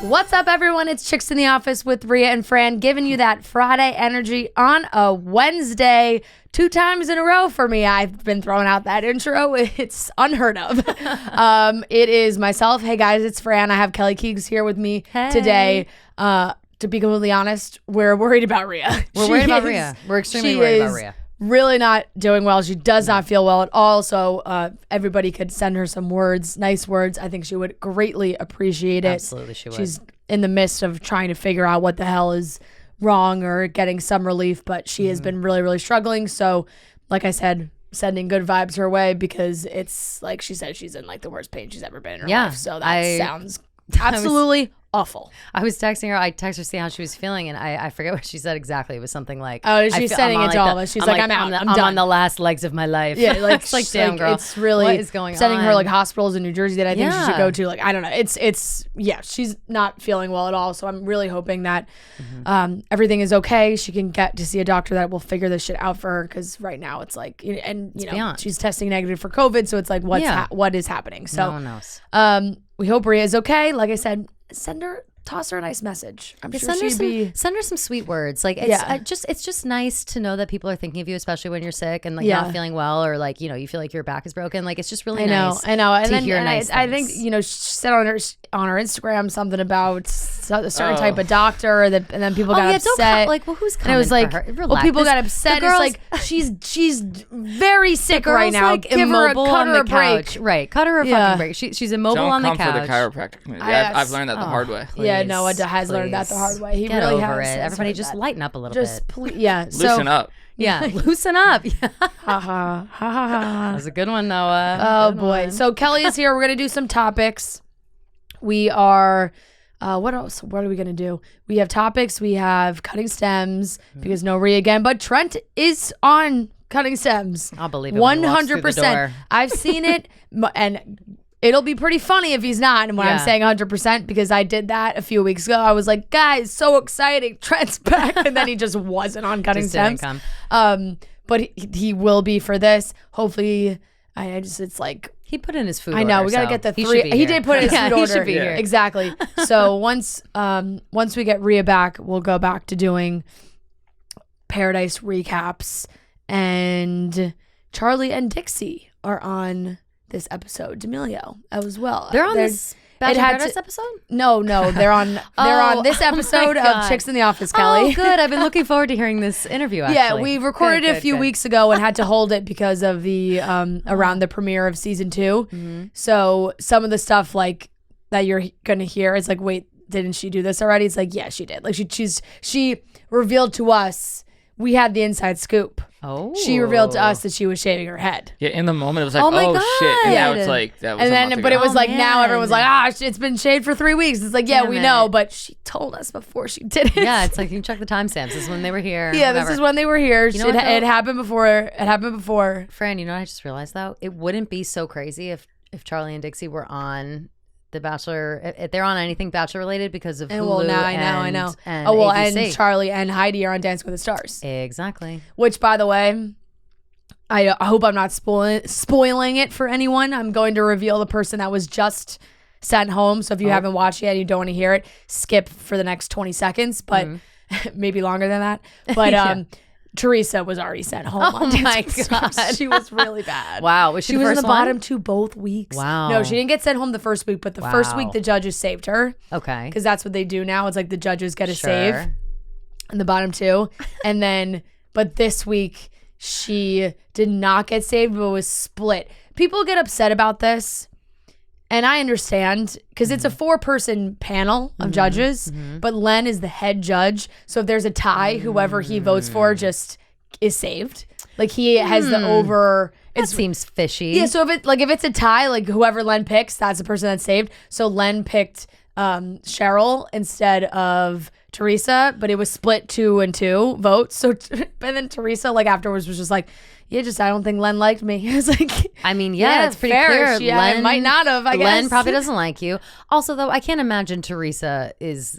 What's up, everyone? It's Chicks in the Office with Rhea and Fran, giving you that Friday energy on a Wednesday. 2 times in a row for me. I've been throwing out that intro. It's unheard of. It is myself. Hey, guys, it's Fran. I have Kelly Keegs here with me today. To be completely honest, we're worried about Rhea. We're worried about Rhea. We're extremely worried about Rhea. Really not doing well. She does not feel well at all. So everybody could send her some words, nice words. I think she would greatly appreciate it. Absolutely, she would. She's in the midst of trying to figure out what the hell is wrong or getting some relief, but she has been really, really struggling. So, like I said, sending good vibes her way because it's like she said, she's in like the worst pain she's ever been in her life. So that sounds absolutely awful. I was texting her. I texted her to see how she was feeling, and I forget what she said exactly. It was something like, "Oh, she's sending it to all of us." She's like, "I'm out. I'm done. on the last legs of my life." Yeah, like it's like, damn girl, it's really what is going sending on? her like hospitals in New Jersey that I think she should go to. Like, I don't know. It's she's not feeling well at all. So I'm really hoping that everything is okay. She can get to see a doctor that will figure this shit out for her. Because right now it's like, and you know, beyond. she's testing negative for COVID. So it's like, what is happening? So no one knows. We hope Rhea is okay. Like I said, toss her a nice message. I'm sure send her some sweet words. Like it's just nice to know that people are thinking of you, especially when you're sick and like not feeling well, or like, you know, you feel like your back is broken. Like it's just really nice. I know. And to then hear nice I think, you know, she said on her Instagram something about a certain type of doctor, and then people got upset. Who's coming? And it was like, for her? well, people got upset. It's like she's very sick right now. Like, Give her cut her a break. Right, cut her a fucking break. She's immobile on the couch. Don't come for the chiropractic community. I've learned that the hard way. Yeah, Noah has learned that the hard way. He Get really over has. it. Everybody just lighten up a little bit. Please, loosen up. Yeah, loosen up. Ha ha ha ha. That was a good one, Noah. Oh boy. So Kelly is here. We're gonna do some topics. We are. What else? What are we gonna do? We have topics. We have cutting stems because no Rhea again, but Trent is on cutting stems. I'll believe it. 100%. I've seen it, and it'll be pretty funny if he's not. And when I'm saying 100%, because I did that a few weeks ago. I was like, guys, so exciting, Trent's back, and then he just wasn't on cutting stems. But he will be for this. Hopefully, it's like. He put in his food I know. order, We got to so get the he 3. He did put in his food order. He should be here. Exactly. So once we get Rhea back, we'll go back to doing Paradise recaps. And Charli and Dixie are on this episode. Amelio as well. They're on this Paradise episode? No, they're on this episode of Chicks in the Office, Kelly. Oh, good. I've been looking forward to hearing this interview, actually. Yeah, we recorded it a few weeks ago and had to hold it because of the around the premiere of season 2. Mm-hmm. So some of the stuff like that you're gonna hear is like, wait, didn't she do this already? It's like, yeah, she did. Like she revealed to us, we had the inside scoop. Oh. She revealed to us that she was shaving her head. Yeah, in the moment it was like, oh shit. And now it's like, that was but it was like, now everyone's like, it's been shaved for 3 weeks. It's like, yeah, we know, but she told us before she did it. Yeah, it's like, you can check the timestamps. This is when they were here. Yeah, this is when they were here. You know it happened before. It happened before. Fran, you know what I just realized though? It wouldn't be so crazy if Charli and Dixie were on The Bachelor, if they're on anything Bachelor related because of Hulu. Well, now I know. And and ABC. Charli and Heidi are on Dancing with the Stars. Exactly. Which, by the way, I hope I'm not spoiling it for anyone. I'm going to reveal the person that was just sent home. So if you haven't watched it yet and you don't want to hear it, skip for the next 20 seconds, but maybe longer than that. But Teresa was already sent home. Oh my God. She was really bad. Wow. Was she was in the one? bottom 2 both weeks. Wow. No, she didn't get sent home the first week, but the first week the judges saved her. Okay. Because that's what they do now. It's like the judges get a save in the bottom 2. And then, but this week she did not get saved, but was split. People get upset about this. And I understand because it's a 4-person panel of judges, but Len is the head judge. So if there's a tie, whoever he votes for just is saved. Like he has the over. That seems fishy. Yeah. So if it's a tie, like whoever Len picks, that's the person that's saved. So Len picked Cheryl instead of Teresa, but it was split 2-2 votes. So and then Teresa like afterwards was just like, yeah, I don't think Len liked me. I was like, I mean, yeah, it's pretty fair. clear. Len might not have, I guess. Len probably doesn't like you. Also, though, I can't imagine Teresa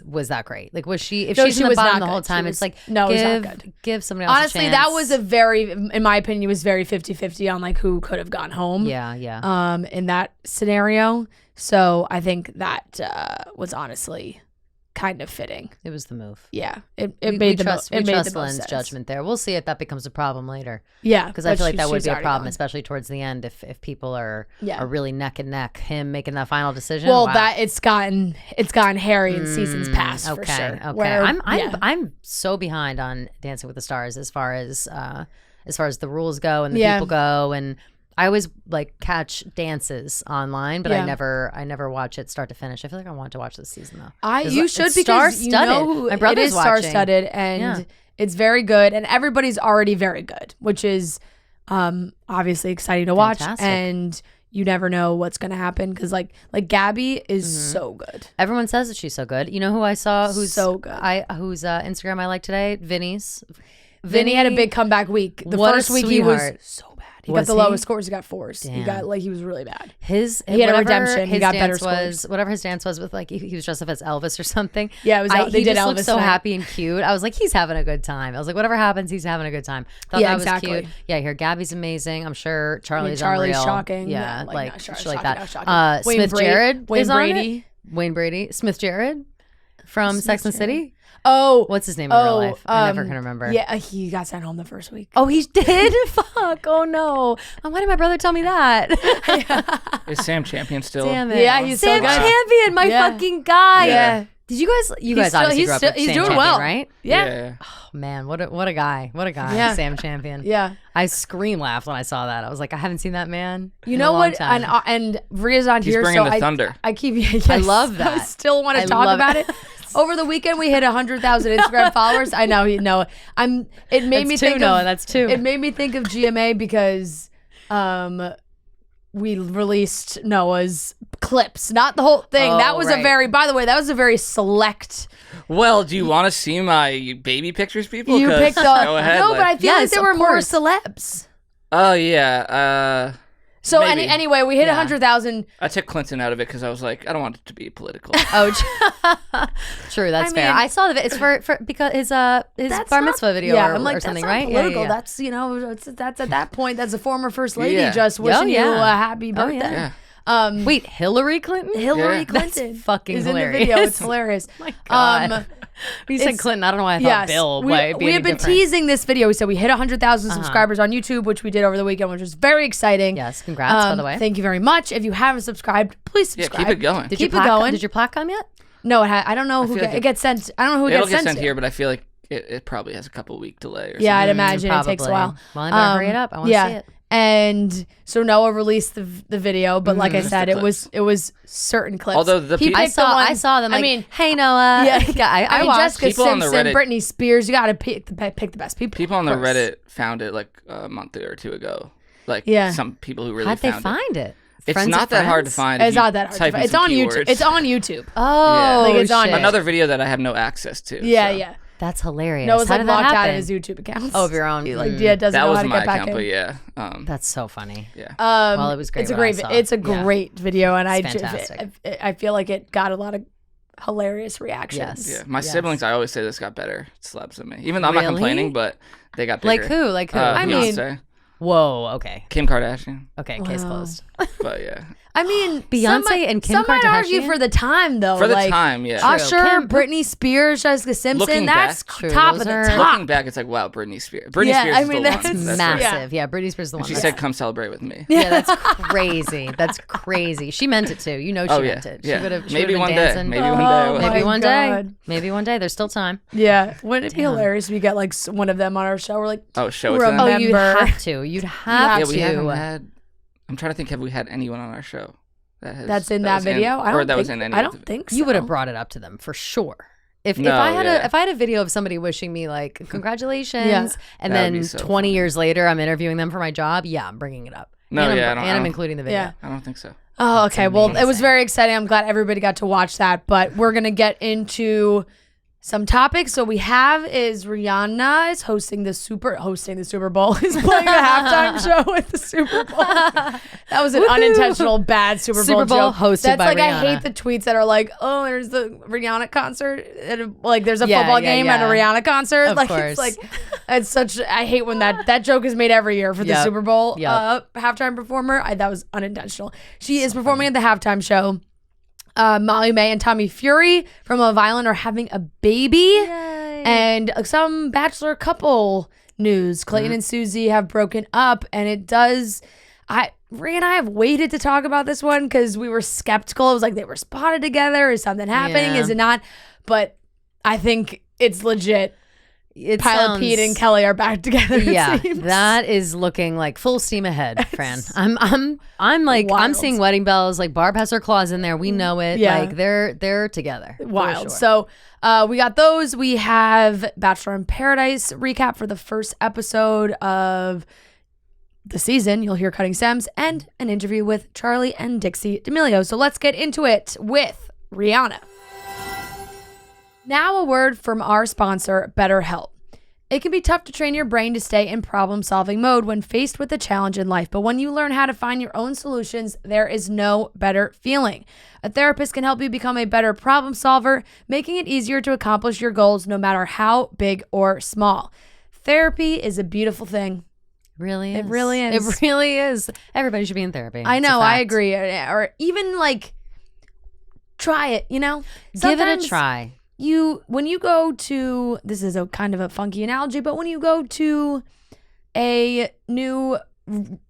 was that great. Like, was she? If she's in the bottom the whole time, it's like, no, it's not good. Give somebody else honestly, a chance. that was a very, in my opinion, was very 50-50 on like who could have gone home. Yeah. In that scenario. So I think that was honestly kind of fitting. It was the move. Yeah, we trust Lynn's judgment there. We'll see if that becomes a problem later. Yeah, because I feel like that would be a problem, especially towards the end if people are really neck and neck. Him making that final decision. Well, that it's gotten hairy in seasons past for sure. Okay, where, I'm so behind on Dancing with the Stars as far as the rules go and the people go, and I always like catch dances online, but I never watch it start to finish. I feel like I want to watch this season though. You should, because you know who my brother's it is star-studded, and it's very good, and everybody's already very good, which is obviously exciting to watch. And you never know what's going to happen, because like Gabby is so good. Everyone says that she's so good. You know who I saw who's so good? Whose Instagram I like today? Vinny had a big comeback week. The first week he was so bad. He got the lowest scores. He got 4s. Damn. He was really bad. He had a redemption. He got better scores. Whatever his dance was with, like, he was dressed up as Elvis or something. Yeah, it was. They did Elvis. Looked so happy and cute. I was like, he's having a good time. I was like, whatever happens, he's having a good time. Thought that was cute. Yeah, here Gabby's amazing. I'm sure Charlie's unreal. shocking. Yeah, like that. Smith Jared is on it. Wayne Brady. Smith Jared from Sex and the City. Oh, what's his name in real life? I never can remember. Yeah, he got sent home the first week. Oh, he did? Fuck. Oh no. Why did my brother tell me that? Is Sam Champion still? Damn it. Yeah, he's Sam Champion, my fucking guy. Yeah. Did you guys obviously grew up with he's Sam doing Champion, well, right? Yeah. Oh man, what a guy. Yeah. Sam Champion. Yeah. I scream laughed when I saw that. I was like, I haven't seen that man. You know what? And Rhea's on here, bringing so the thunder. I keep. I love that. I still want to talk about it. Over the weekend, we hit 100,000 Instagram followers. I know, It made me think. That's two. It made me think of GMA because, we released Noah's clips, not the whole thing. Oh, that was by the way, that was a very select. Well, do you want to see my baby pictures, people? You picked up. Go ahead. No, but I feel like there were more celebs. Oh yeah. So anyway, we hit 100,000. I took Clinton out of it because I was like, I don't want it to be political. Oh, true. That's fair. I saw it's for because his bar mitzvah video or something, right? Political. Yeah. That's that's at that point. That's a former first lady just wishing you a happy birthday. Wait, Hillary Clinton? Hillary Clinton. That's fucking is hilarious. in the video. It's hilarious. My God. You said Clinton. I don't know why I thought Bill. We have been teasing this video. We said we hit 100,000 subscribers on YouTube, which we did over the weekend, which was very exciting. Yes, congrats, by the way. Thank you very much. If you haven't subscribed, please subscribe. Yeah, keep it going. Did your plaque come yet? No, I don't know who it gets sent. I don't know who it gets sent. It'll get sent here, but I feel like it probably has a couple week delay or something. Yeah, I'd imagine it takes a while. Well, I better hurry it up. I want to see it. And so Noah released the video, but like I said, it was certain clips. Although the people I saw them. Like, hey Noah. Yeah, I watched Jessica Simpson, Britney Spears. You got to pick the best people. People on the Reddit found it like a month or two ago. Like some people who really how'd they find it? It's not that hard to find. It's not that hard to find. It's on YouTube. It's on YouTube. Oh, it's on another video that I have no access to. Yeah. That's hilarious. Noah's like locked out of his YouTube account. Oh, of your own. He doesn't know how to get back in. But yeah. That's so funny. Yeah. Well, it was great. It's a great video, and I feel like it got a lot of hilarious reactions. Yes. Yeah. My siblings, I always say this got better celebs than me. Even though I'm not complaining, but they got bigger. Like who? I mean, Beyonce. Whoa. Okay. Kim Kardashian. Okay. Case closed. But yeah. I mean, Beyonce and Kim Kardashian. Some might argue for the time, though. For the time, yeah. Usher, Britney Spears, Jessica Simpson. That's top of the top. Looking back, it's like, wow, Britney Spears. Britney Spears is the one. That's massive. Yeah, Britney Spears is the one. She said, come celebrate with me. Yeah, that's crazy. That's crazy. She meant it too. You know she meant it. Yeah. She would have Maybe one day. Maybe one day. There's still time. Yeah. Wouldn't it be hilarious if you get like one of them on our show? We're like, show it to them. Oh, you'd have to. You'd have to. We haven't had. I'm trying to think. Have we had anyone on our show? That's in that video. I don't think so. You would have brought it up to them for sure. If I had a video of somebody wishing me like congratulations, and then 20 years later I'm interviewing them for my job, I'm bringing it up. I'm including the video. Yeah. I don't think so. Oh, okay. Well, it was very exciting. I'm glad everybody got to watch that. But we're gonna get into some topics. So we have is Rihanna is hosting the Super Bowl. Is playing the halftime show at the Super Bowl. That was an unintentional bad Super Bowl joke. Hosted by Rihanna. I hate the tweets that are like, oh, there's the Rihanna concert. And like there's a football game at a Rihanna concert. Of course. It's like it's such. I hate when that joke is made every year for the Super Bowl halftime performer. That was unintentional. She is performing at the halftime show. Molly-Mae and Tommy Fury from Love Island are having a baby. Yay. And some Bachelor couple news. Clayton and Susie have broken up, and it does... Rhea and I have waited to talk about this one because we were skeptical. It was like they were spotted together. Is something happening? Is it not? But I think it's legit. Pilot Pete and Kelley are back together. Yeah, that is looking like full steam ahead, Fran. I'm like wild. I'm seeing wedding bells. Like Barb has her claws in there. We know it. Yeah. Like they're together. Wild. Sure. So we got those. We have Bachelor in Paradise recap for the first episode of the season. You'll hear Cutting Stems and an interview with Charli and Dixie D'Amelio. So let's get into it with Rihanna. Now a word from our sponsor, BetterHelp. It can be tough to train your brain to stay in problem-solving mode when faced with a challenge in life, but when you learn how to find your own solutions, there is no better feeling. A therapist can help you become a better problem solver, making it easier to accomplish your goals no matter how big or small. Therapy is a beautiful thing. Really is. It really is. It really is. Everybody should be in therapy. I know, I agree. Or even like, try it, you know? Give it a try. When you go to, this is a kind of a funky analogy, but when you go to a new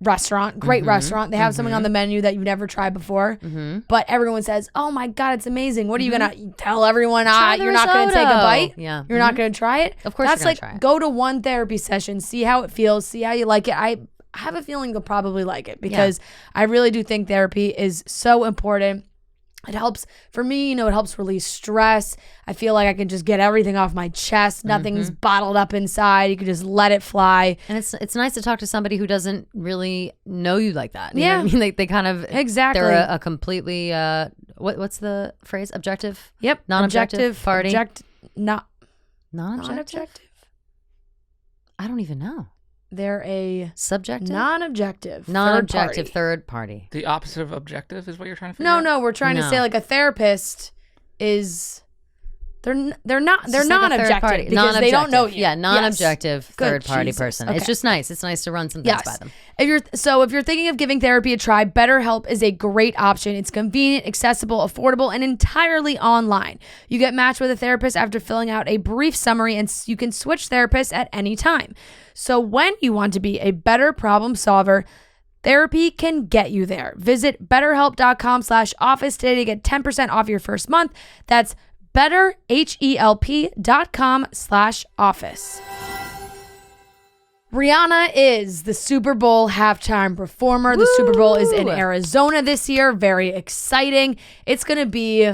restaurant, great restaurant, they have something on the menu that you've never tried before, but everyone says, oh my God, it's amazing. What are you going to tell everyone? You're not going to take a bite? Yeah. You're not going to try it? Of course That's you're like, gonna try it. go to one therapy session, see how it feels, see how you like it. I have a feeling you'll probably like it because I really do think therapy is so important. It helps, for me, it helps release stress. I feel like I can just get everything off my chest. Nothing's bottled up inside. You can just let it fly. And it's nice to talk to somebody who doesn't really know you like that. Yeah. You know what I mean? They kind of... Exactly. They're a completely... what's the phrase? Objective? Yep. Non-objective party? Non-objective? Non-objective? I don't even know. They're a subjective, non-objective third party. The opposite of objective is what you're trying to figure out? No, we're trying to say like a therapist is they're non-objective because they don't know you. Yeah, non-objective third party Jesus. person. Okay. It's just nice. It's nice to run some things by them. If you're thinking of giving therapy a try, BetterHelp is a great option. It's convenient, accessible, affordable, and entirely online. You get matched with a therapist after filling out a brief summary, and you can switch therapists at any time. So when you want to be a better problem solver, therapy can get you there. Visit betterhelp.com/office today to get 10% off your first month. That's betterhelp.com/office. Rihanna is the Super Bowl halftime performer. The Super Bowl is in Arizona this year. Very exciting. It's going to be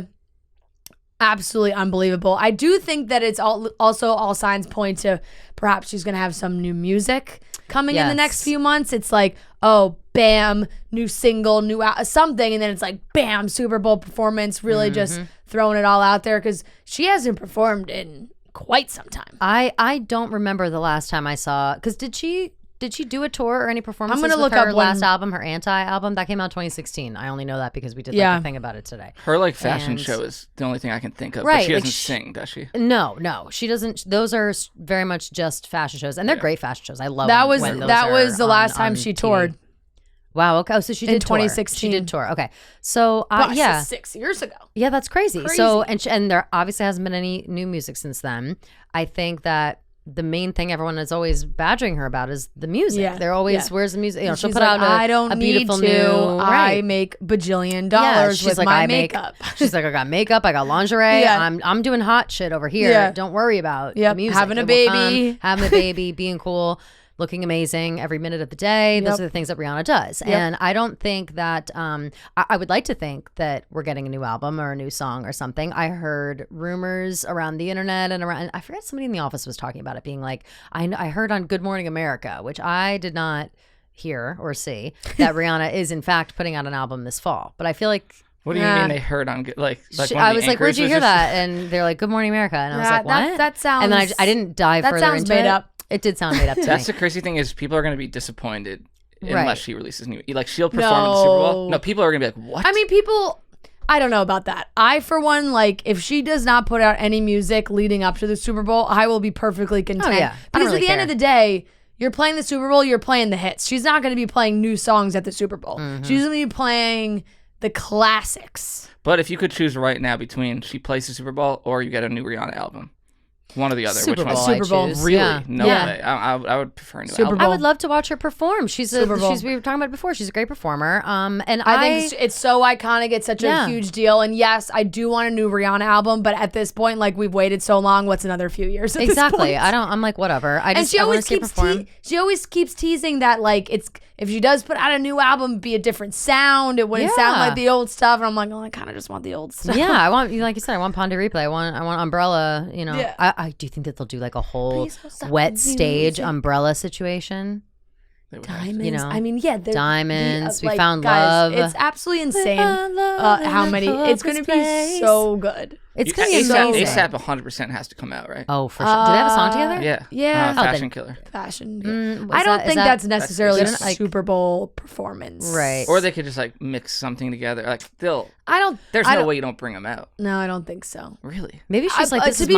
absolutely unbelievable. I do think that it's also all signs point to perhaps she's going to have some new music coming in the next few months. It's like, oh, bam, new single, new something. And then it's like, bam, Super Bowl performance, really just throwing it all out there because she hasn't performed in quite some time. I don't remember the last time I saw, because did she do a tour or any performances? I'm gonna with look her up last album, her anti-album that came out 2016. I only know that because we did like a thing about it today. Her like fashion show is the only thing I can think of. Right, but she like doesn't sing, does she? No, she doesn't. Those are very much just fashion shows, and they're great fashion shows. I love that. That was the last time she toured. Wow. Okay. Oh, so she did in 2016. She did tour. Okay. So Gosh, 6 years ago. Yeah, that's crazy. So and there obviously hasn't been any new music since then. I think that the main thing everyone is always badgering her about is the music. Yeah. They're always, where's the music? She'll put out a beautiful new. I make bajillion dollars with my makeup. She's like, I got makeup, I got lingerie. Yeah. I'm doing hot shit over here. Yeah. Don't worry about the music. Having a baby, being cool. Looking amazing every minute of the day. Those are the things that Rihanna does. And I don't think that, I would like to think that we're getting a new album or a new song or something. I heard rumors around the internet and I forget, somebody in the office was talking about it being like, I heard on Good Morning America, which I did not hear or see, that Rihanna is in fact putting out an album this fall. But I feel like, what do you mean they heard on I was like, where'd you hear that? And they're like, Good Morning America. And I was like, what? That sounds... And then I didn't dive further into it. That sounds made up. It did sound made up to me. That's the crazy thing is people are going to be disappointed unless she releases new. Like she'll perform at the Super Bowl. No, people are going to be like, what? I mean, I don't know about that. I, for one, like if she does not put out any music leading up to the Super Bowl, I will be perfectly content. Oh, yeah. Because at the end of the day, you're playing the Super Bowl, you're playing the hits. She's not going to be playing new songs at the Super Bowl. She's going to be playing the classics. But if you could choose right now between she plays the Super Bowl or you get a new Rihanna album, one or the other, Super which Bowl, one? Super Bowl. Really? Yeah. No way. I would prefer a new Super album. Bowl. I would love to watch her perform. We were talking about it before. She's a great performer. And I think it's so iconic. It's such a huge deal. And yes, I do want a new Rihanna album, but at this point, like we've waited so long, what's another few years? At exactly. This point? I'm like, whatever. And she always keeps teasing that like if she does put out a new album, it'd be a different sound. It wouldn't sound like the old stuff. And I'm like, oh, I kind of just want the old stuff. Yeah, I want, like you said, I want Ponte Replay. I want Umbrella. You know, I do think that they'll do like a whole wet stage Umbrella situation. Diamonds. You know, I mean, diamonds. We like, found guys, love. It's absolutely insane how many. It's going to be so good. It's going to be so ASAP 100% has to come out, right? Oh, for sure. Do they have a song together? Yeah. Yeah. Fashion Killer. Fashion. I don't think that's necessarily a Super Bowl performance. Right. Or they could just like mix something together. Like there's I no way you don't bring them out. No, I don't think so. Really? Maybe she's like, to be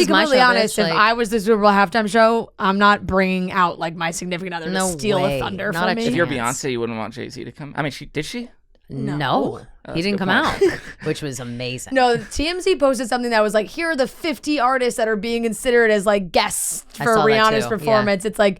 completely honest, if I was the Super Bowl halftime show, I'm not bringing out like my significant other to steal a thunder from me. If you're Beyonce, you wouldn't want Jay-Z to come. I mean, did she? No. He didn't come out, which was amazing. No, TMZ posted something that was like, here are the 50 artists that are being considered as like guests for Rihanna's performance. It's like,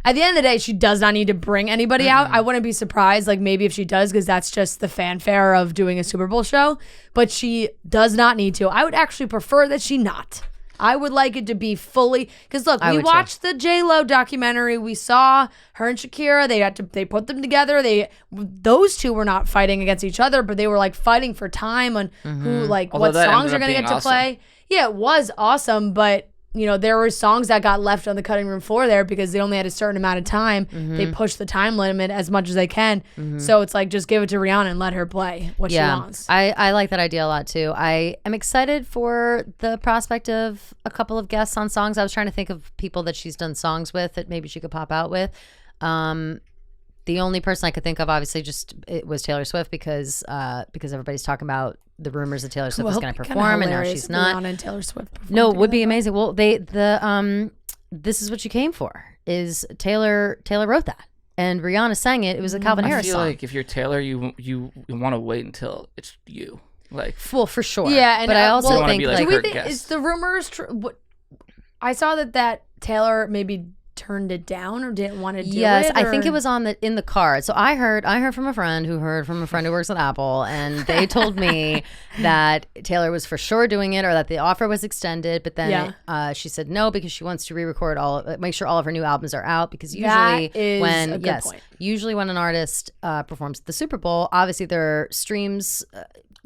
at the end of the day, she does not need to bring anybody out. I wouldn't be surprised, like maybe if she does, because that's just the fanfare of doing a Super Bowl show. But she does not need to. I would actually prefer that she not. I would like it to be fully, because look, we watched the J-Lo documentary. We saw her and Shakira. They put them together. Those two were not fighting against each other, but they were like fighting for time on who what songs are going to get to play. Yeah, it was awesome, but you know, there were songs that got left on the cutting room floor there because they only had a certain amount of time. They pushed the time limit as much as they can. So it's like, just give it to Rihanna and let her play what she wants. I like that idea a lot too. I am excited for the prospect of a couple of guests on songs. I was trying to think of people that she's done songs with that maybe she could pop out with. The only person I could think of, obviously, it was Taylor Swift because everybody's talking about the rumors that Taylor Swift was going to perform, and now she's not. Rihanna and Taylor Swift no, it would be amazing. Well, this is what you came for. Is Taylor wrote that, and Rihanna sang it. It was a Calvin Harris song. I feel like if you're Taylor, you want to wait until it's you. Like, well, for sure. Yeah, but I also think is the rumors true? I saw that Taylor maybe turned it down or didn't want to do it. Yes, I think it was in the card. So I heard from a friend who works at Apple, and they told me that Taylor was for sure doing it, or that the offer was extended, but then she said no because she wants to re-record make sure all of her new albums are out, because usually usually when an artist performs at the Super Bowl, obviously their streams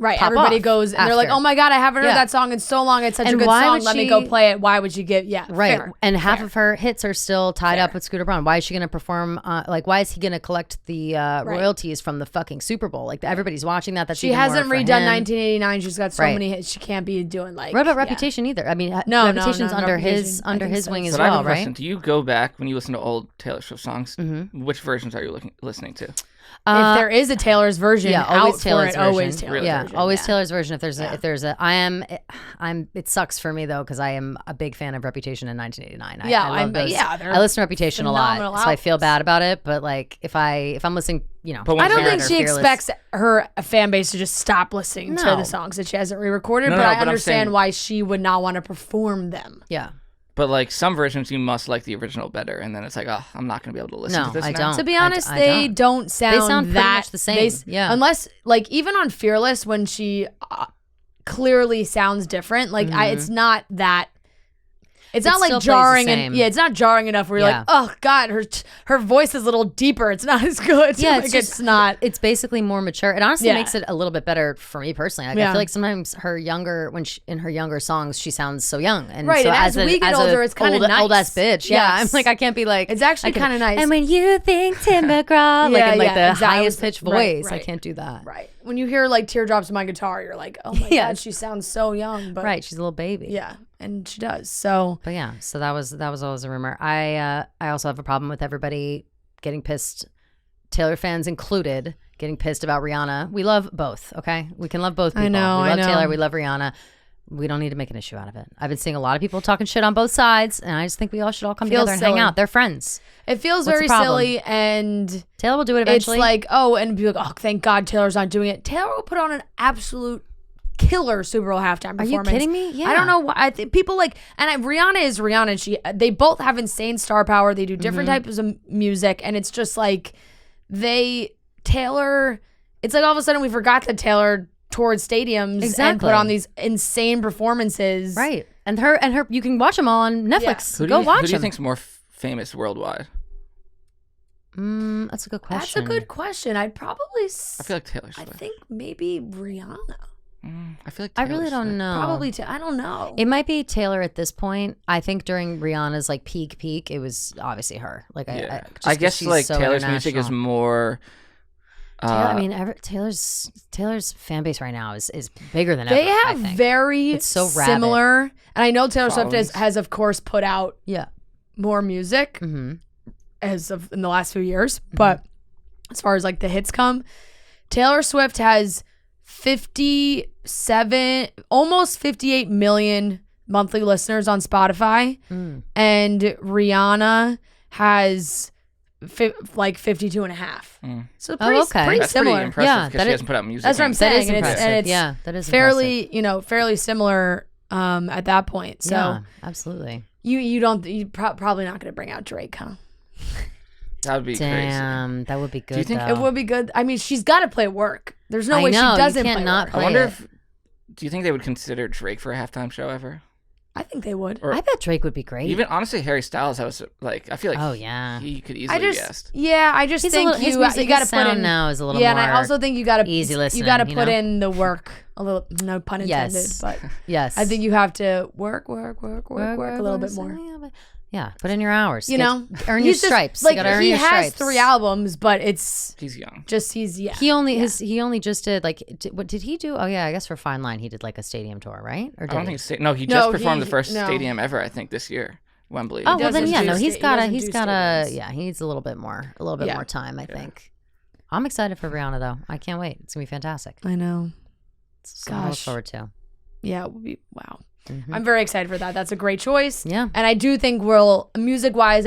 right, everybody goes and they're like, oh my God, I haven't heard that song in so long. It's such a good song. Let me go play it. Why would you give? Yeah, right. Fair. And half of her hits are still tied up with Scooter Braun. Why is she going to perform? Why is he going to collect the royalties from the fucking Super Bowl? Like, everybody's watching that. That's she hasn't redone 1989. She's got so many hits. She can't be doing like. What about Reputation either? I mean, Reputation's under his wing as well, right? Do you go back when you listen to old Taylor Swift songs? Which versions are you listening to? If there is a Taylor's version, always Taylor's version. Always Taylor's version. Always Taylor's version. If there's a, it sucks for me though, because I am a big fan of Reputation in 1989. I love those. I listen to Reputation a lot, so I feel bad about it. But like, if I'm listening, I don't think she expects her fan base to just stop listening to the songs that she hasn't re-recorded. But I understand why she would not want to perform them. Yeah. But like, some versions you must like the original better, and then it's like, oh, I'm not going to be able to listen to this now. Don't. To be honest, they don't sound they sound pretty much the same. Unless, like, even on Fearless, when she clearly sounds different, like, it's not that. It's not like jarring, and it's not jarring enough where you're like, oh God, her voice is a little deeper. It's not as good. Yeah, it's not. It's basically more mature. It honestly makes it a little bit better for me personally. Like, I feel like sometimes in her younger songs, she sounds so young, and right. So and as we get older, it's kind of nice. Old ass bitch. Yeah, I'm like, I can't be like. It's actually kind of nice. And when you think Tim McGraw, like the highest pitched voice, I can't do that. Right. When you hear like teardrops on my guitar, you're like, oh my God, she sounds so young. But she's a little baby. Yeah. And she does. So, but so that was always a rumor. I also have a problem with everybody getting pissed, Taylor fans included, getting pissed about Rihanna. We love both. Okay, we can love both people. I know. We love Taylor. We love Rihanna. We don't need to make an issue out of it. I've been seeing a lot of people talking shit on both sides, and I just think we all should all come together and hang out. They're friends. It feels very silly, and Taylor will do it eventually. It's like, and be like, oh, thank God Taylor's not doing it. Taylor will put on an absolute killer Super Bowl halftime performance. Are you kidding me? Yeah. I don't know why. I think people Rihanna is Rihanna. And they both have insane star power. They do different types of music, and it's just like Taylor. It's like all of a sudden we forgot that Taylor toured stadiums and put on these insane performances. Right, and her. You can watch them all on Netflix. Go watch them. Who do you think's more famous worldwide? That's a good question. I'd probably. I feel like Taylor Swift. I think maybe Rihanna. I feel like I really don't know. Probably I don't know. It might be Taylor at this point. I think during Rihanna's like peak, it was obviously her. Like I guess like so Taylor's music is more. Taylor's fan base right now is bigger than they ever. They have very similar, and I know Taylor Swift has of course put out more music as of in the last few years, but as far as like the hits come, Taylor Swift has almost 58 million monthly listeners on Spotify, and Rihanna has like 52 and a half. So pretty that's similar. Pretty impressive because she hasn't put out music. That's what I'm saying. That is fairly fairly similar at that point. So yeah, absolutely. You probably not going to bring out Drake, huh? That would be crazy. Damn, that would be good. Do you think it would be good? I mean, she's got to play work. There's no way she doesn't play work. I wonder do you think they would consider Drake for a halftime show ever? I think they would. I bet Drake would be great. Even honestly, Harry Styles, I feel like he could easily guest. Yeah, I just think you got to put in now is a little more. Yeah, and I also think you got to easy listening. You got to put in the work a little. No pun intended, but yes, I think you have to work a little bit more. Yeah, put in your hours. Earn your stripes. Like he has 3 albums, but he's young. He only just did what did he do? Oh yeah, I guess for Fine Line he did like a stadium tour, right? Or I don't think he just performed the first stadium ever. I think this year, Wembley. Oh well, then he's got he needs a little bit more time. I think. I'm excited for Rihanna though. I can't wait. It's gonna be fantastic. I know. Something to look forward to. Yeah, it will be wow. I'm very excited for that. That's a great choice. Yeah. And I do think music-wise,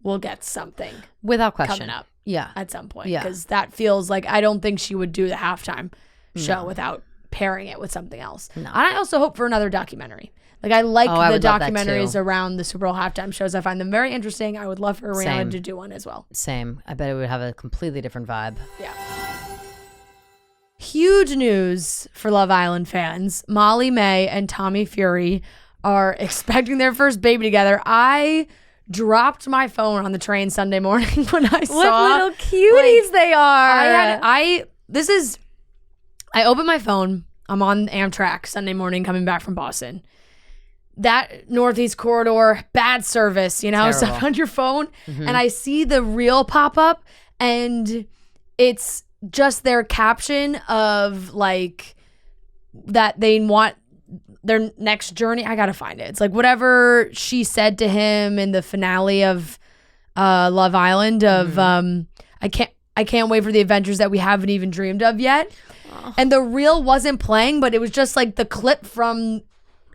we'll get something. Without question. Coming up. Yeah. At some point. Yeah. Because that feels like, I don't think she would do the halftime show without pairing it with something else. No. And I also hope for another documentary. Like, I like the documentaries around the Super Bowl halftime shows. I find them very interesting. I would love for Rihanna to do one as well. Same. I bet it would have a completely different vibe. Yeah. Huge news for Love Island fans. Molly-Mae and Tommy Fury are expecting their first baby together. I dropped my phone on the train Sunday morning when I saw what little cuties they are. I opened my phone. I'm on Amtrak Sunday morning coming back from Boston. That Northeast corridor, bad service, stuff on your phone. And I see the reel pop up, and it's just their caption of like that they want their next journey. I gotta find it. It's like whatever she said to him in the finale of Love Island of I can't wait for the adventures that we haven't even dreamed of yet. And the reel wasn't playing, but it was just like the clip from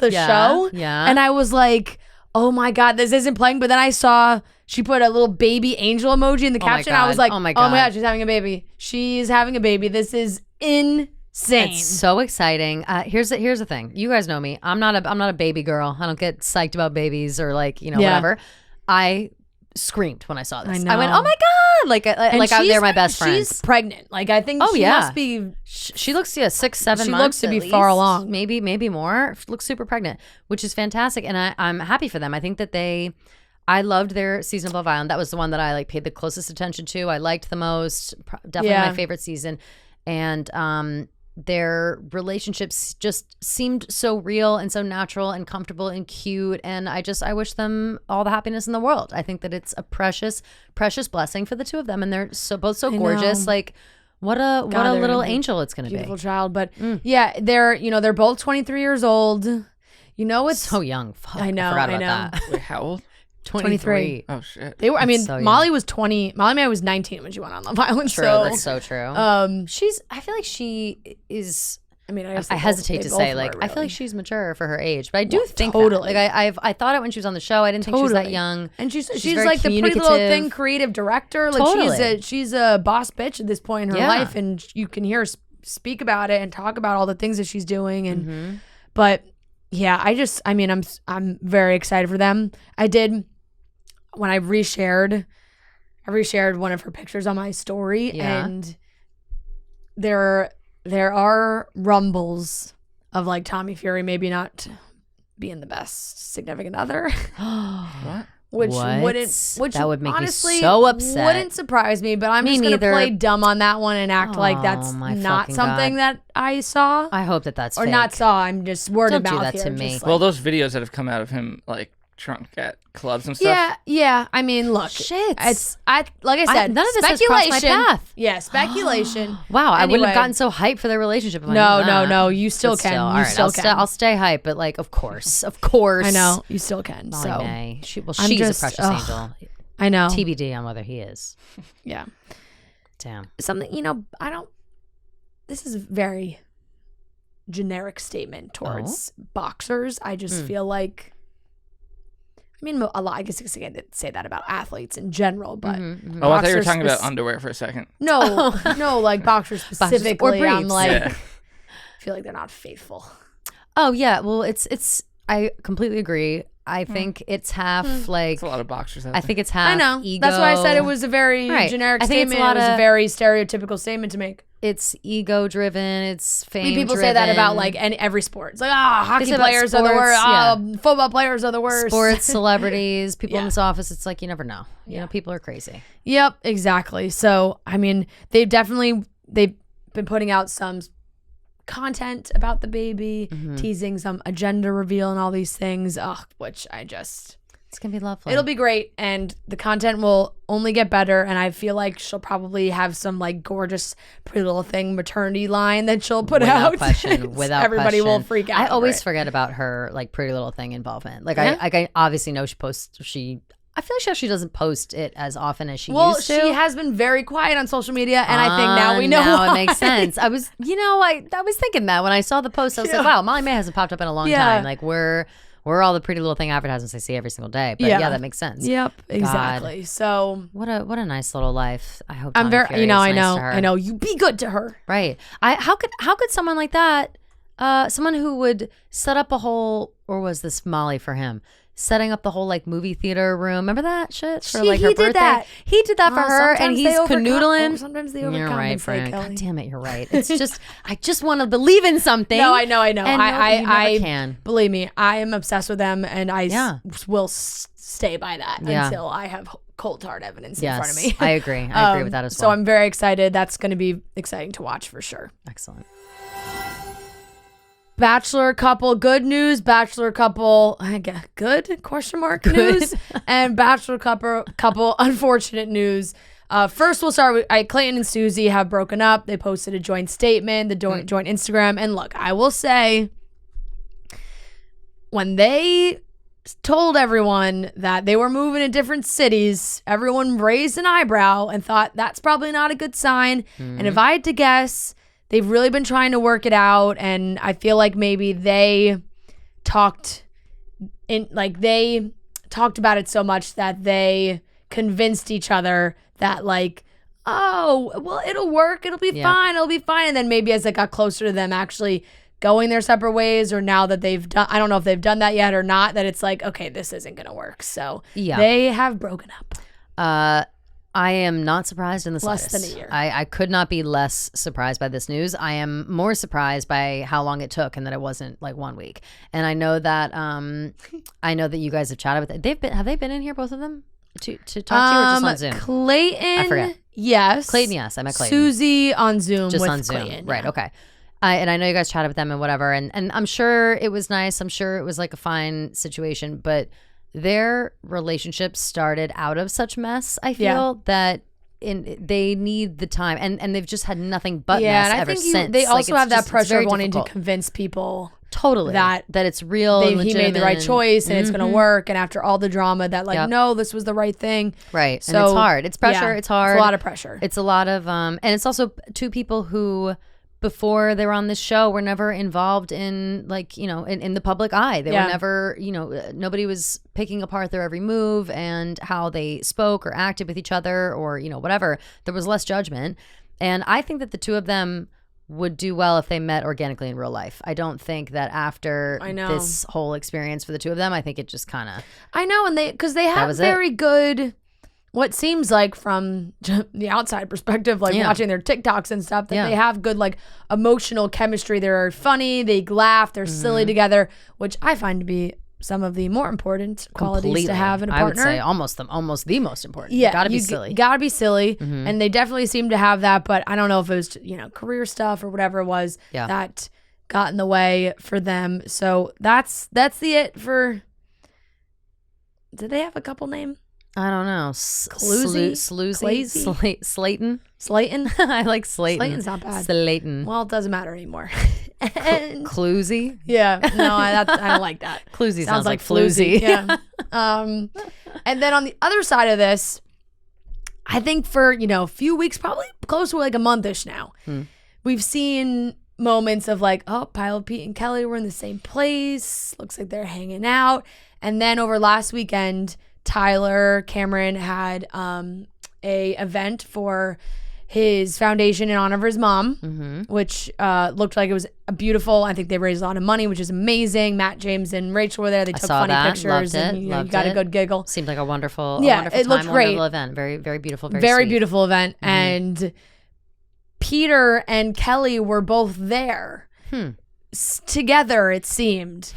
the show. Yeah. And I was like, oh my God, this isn't playing. But then I saw she put a little baby angel emoji in the caption. I was like, oh my God, she's having a baby. She's having a baby. This is insane. It's so exciting. Here's the thing. You guys know me. I'm not a baby girl. I don't get psyched about babies or whatever. I screamed when I saw this. I went, oh my God. They're my best friends. She's pregnant. Like, I think she must be. She looks 6-7 months. She looks to be far along. Maybe more. Looks super pregnant, which is fantastic. And I'm happy for them. I think that I loved their season of Love Island. That was the one that I paid the closest attention to. I liked the most. Definitely my favorite season. And their relationships just seemed so real and so natural and comfortable and cute. And I wish them all the happiness in the world. I think that it's a precious, precious blessing for the two of them. And they're both so gorgeous. Like, what a little angel it's going to be. Beautiful child. But yeah, they're both 23 years old. It's so young. Fuck, I know. I forgot about that. Wait, how old? 23. Oh shit. They were. I mean, so Molly was 20. Molly-Mae was 19 when she went on Love Island. True. That's so true. I I feel like she is I mean, I hesitate to say like I feel like she's mature for her age, but I do think totally. That. Like I thought it when she was on the show. I didn't think she was that young, and she's very like the Pretty Little Thing creative director. Like she's a boss bitch at this point in her life, and you can hear her speak about it and talk about all the things that she's doing. And but yeah, I'm very excited for them. I did when I reshared one of her pictures on my story, and there are rumbles of like Tommy Fury maybe not being the best significant other. What? Which that would make honestly me so upset. Wouldn't surprise me, but I'm just gonna play dumb on that one and act like that's not something that I saw. I hope that's or fake. not saw. I'm just word of mouth. Don't do that here, to me. like, well, those videos that have come out of him like drunk at clubs and stuff. Yeah. I mean, look, shit. Like I said, none of this has crossed my path. Yeah, speculation. Wow, I wouldn't have gotten so hyped for their relationship. No, you still can. All right, I'll stay hyped, but like, of course. I know you still can. Molly-Mae. She's a precious angel. I know. TBD on whether he is. Yeah. Damn. Something I don't. This is a very generic statement towards boxers. I just feel like. I mean, a lot. I guess I can say that about athletes in general, but oh, I thought you were talking about underwear for a second. No, like boxers specifically. Or briefs. I'm like, I feel like they're not faithful. Oh yeah, well, it's. I completely agree. I think it's half like it's a lot of boxers. I think it's half. I know. Ego. That's why I said it was a very generic statement. It was a very stereotypical statement to make. It's ego driven. It's fame. People say that about like every sport. It's like hockey players are the worst. Football players are the worst. Sports celebrities, people in this office. It's like you never know. You know, people are crazy. Yep, exactly. So I mean, they've been putting out some content about the baby, teasing some agenda reveal and all these things. Which it's gonna be lovely. It'll be great, and the content will only get better. And I feel like she'll probably have some like gorgeous Pretty Little Thing maternity line that she'll put out. Without everybody question. will freak out. I always forget about her like Pretty Little Thing involvement. Like I obviously know she posts. I feel like she doesn't post it as often as she used to. Well, she has been very quiet on social media, and I think now we know now why. It makes sense. I was thinking that when I saw the post, I was like, wow, Molly-Mae hasn't popped up in a long time. Like we're all the Pretty Little Thing advertisements I see every single day. But yeah, that makes sense. Yep, exactly. God. So what a nice little life. I hope I'm Tommy Fury is nice to her. I know. You be good to her. Right. How could someone like that, someone who would set up a whole, or was this Molly for him? Setting up the whole like movie theater room. Remember that shit for like her birthday? He did that for her, and he's canoodling. Sometimes they overcompensate. You're right, Brian. God damn it, you're right. It's just I just want to believe in something. No, I know. And I can. Believe me, I am obsessed with them, and I will stay by that until I have cold hard evidence in front of me. I agree. I agree with that as well. So I'm very excited. That's going to be exciting to watch for sure. Excellent. Bachelor couple, good news. Bachelor couple, good news, and Bachelor couple, unfortunate news. First, we'll start with Clayton and Susie have broken up. They posted a joint statement, the joint Instagram, and look, I will say, when they told everyone that they were moving to different cities, everyone raised an eyebrow and thought that's probably not a good sign. And if I had to guess, they've really been trying to work it out, and I feel like maybe they talked about it so much that they convinced each other that like, oh, well, it'll work, it'll be fine, and then maybe as it got closer to them actually going their separate ways, or now that they've done, I don't know if they've done that yet or not, that it's like, okay, this isn't gonna work. So they have broken up. I am not surprised in the slightest. Less than a year. I could not be less surprised by this news. I am more surprised by how long it took and that it wasn't like 1 week. And I know that you guys have chatted with it. Have they been in here, both of them, to talk to you, or just on Zoom? Clayton, I forget. Yes. Clayton, yes. I met Clayton. Susie on Zoom. Just with on Zoom. Clayton, right. Okay. And I know you guys chatted with them and whatever. And I'm sure it was nice. I'm sure it was like a fine situation, but their relationship started out of such mess, I feel, that they need the time, and they've just had nothing but mess and I ever think since. They also have that pressure of wanting difficult to convince people that it's real, and he made the right choice and it's going to work, and after all the drama that like, no, this was the right thing. Right. So, and it's hard. It's pressure. It's hard. It's a lot of pressure. It's a lot of, and it's also two people who before they were on this show were never involved in like, you know, in the public eye. They were never, you know, nobody was picking apart their every move and how they spoke or acted with each other or, you know, whatever. There was less judgment. And I think that the two of them would do well if they met organically in real life. I don't think that after this whole experience for the two of them, I think it just kind of... I know, and because they have very good... What seems like from the outside perspective, like watching their TikToks and stuff, that they have good like emotional chemistry. They're funny, they laugh, they're silly together, which I find to be some of the more important qualities to have in a partner. I would say almost the most important. Yeah, you gotta be silly. Gotta be silly, and they definitely seem to have that. But I don't know if it was career stuff or whatever it was that got in the way for them. So that's the it for. Did they have a couple name? I don't know. Slayton. Slayton? I like Slayton. Slayton's not bad. Slayton. Well, it doesn't matter anymore. And Cluesy? Yeah. No, I don't like that. Cluesy sounds like floozy. Yeah. And then on the other side of this, I think for, a few weeks, probably close to like a month-ish now, we've seen moments of like, oh, Pilot Pete and Kelley were in the same place. Looks like they're hanging out. And then over last weekend, Tyler Cameron had a event for his foundation in honor of his mom, which looked like it was beautiful. I think they raised a lot of money, which is amazing. Matt, James, and Rachel were there. They took funny pictures. Loved and it. You got a good giggle. Seemed like a wonderful, it looked great. Wonderful event. Very, very beautiful. Very sweet. Beautiful event. And Peter and Kelley were both there. Together, it seemed.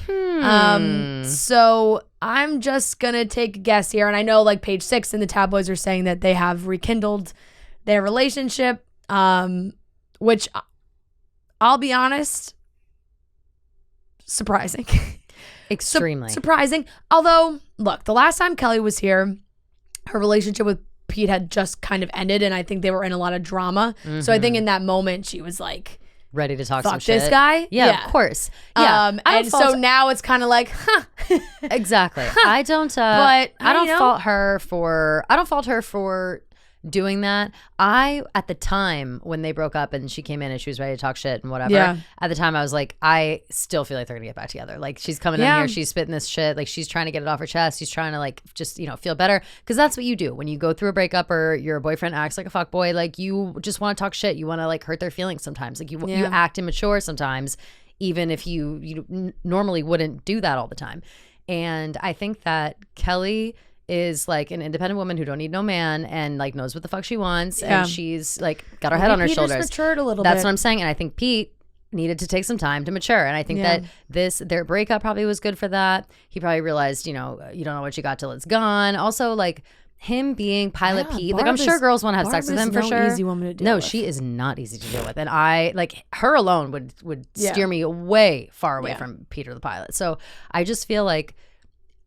So I'm just gonna take a guess here, and I know like Page 6 in the tabloids are saying that they have rekindled their relationship, which I'll be honest, surprising. Extremely surprising. Although, look, the last time Kelley was here, her relationship with Pete had just kind of ended, and I think they were in a lot of drama. So I think in that moment she was like, ready to talk fuck some shit. This guy? Yeah, of course. Yeah. And so now it's kind of like, Exactly. I don't fault her for doing that. At the time when they broke up and she came in and she was ready to talk shit and whatever, at the time I was like, I still feel like they're gonna get back together. Like she's coming in here, she's spitting this shit, like she's trying to get it off her chest, she's trying to like just feel better, because that's what you do when you go through a breakup or your boyfriend acts like a fuckboy. Like you just want to talk shit, you want to like hurt their feelings sometimes, like you act immature sometimes, even if you normally wouldn't do that all the time. And I think that Kelley is like an independent woman who don't need no man and like knows what the fuck she wants, and she's like got her head on her shoulders. Matured a little That's bit. what I'm saying. And I think Pete needed to take some time to mature, and I think that their breakup probably was good for that. He probably realized, you don't know what you got till it's gone. Also, like him being Pilot Pete, like I'm sure girls want to have sex with him for sure. Easy woman to deal with. She is not easy to deal with, and I like her alone would steer me way far away from Peter the Pilot. So I just feel like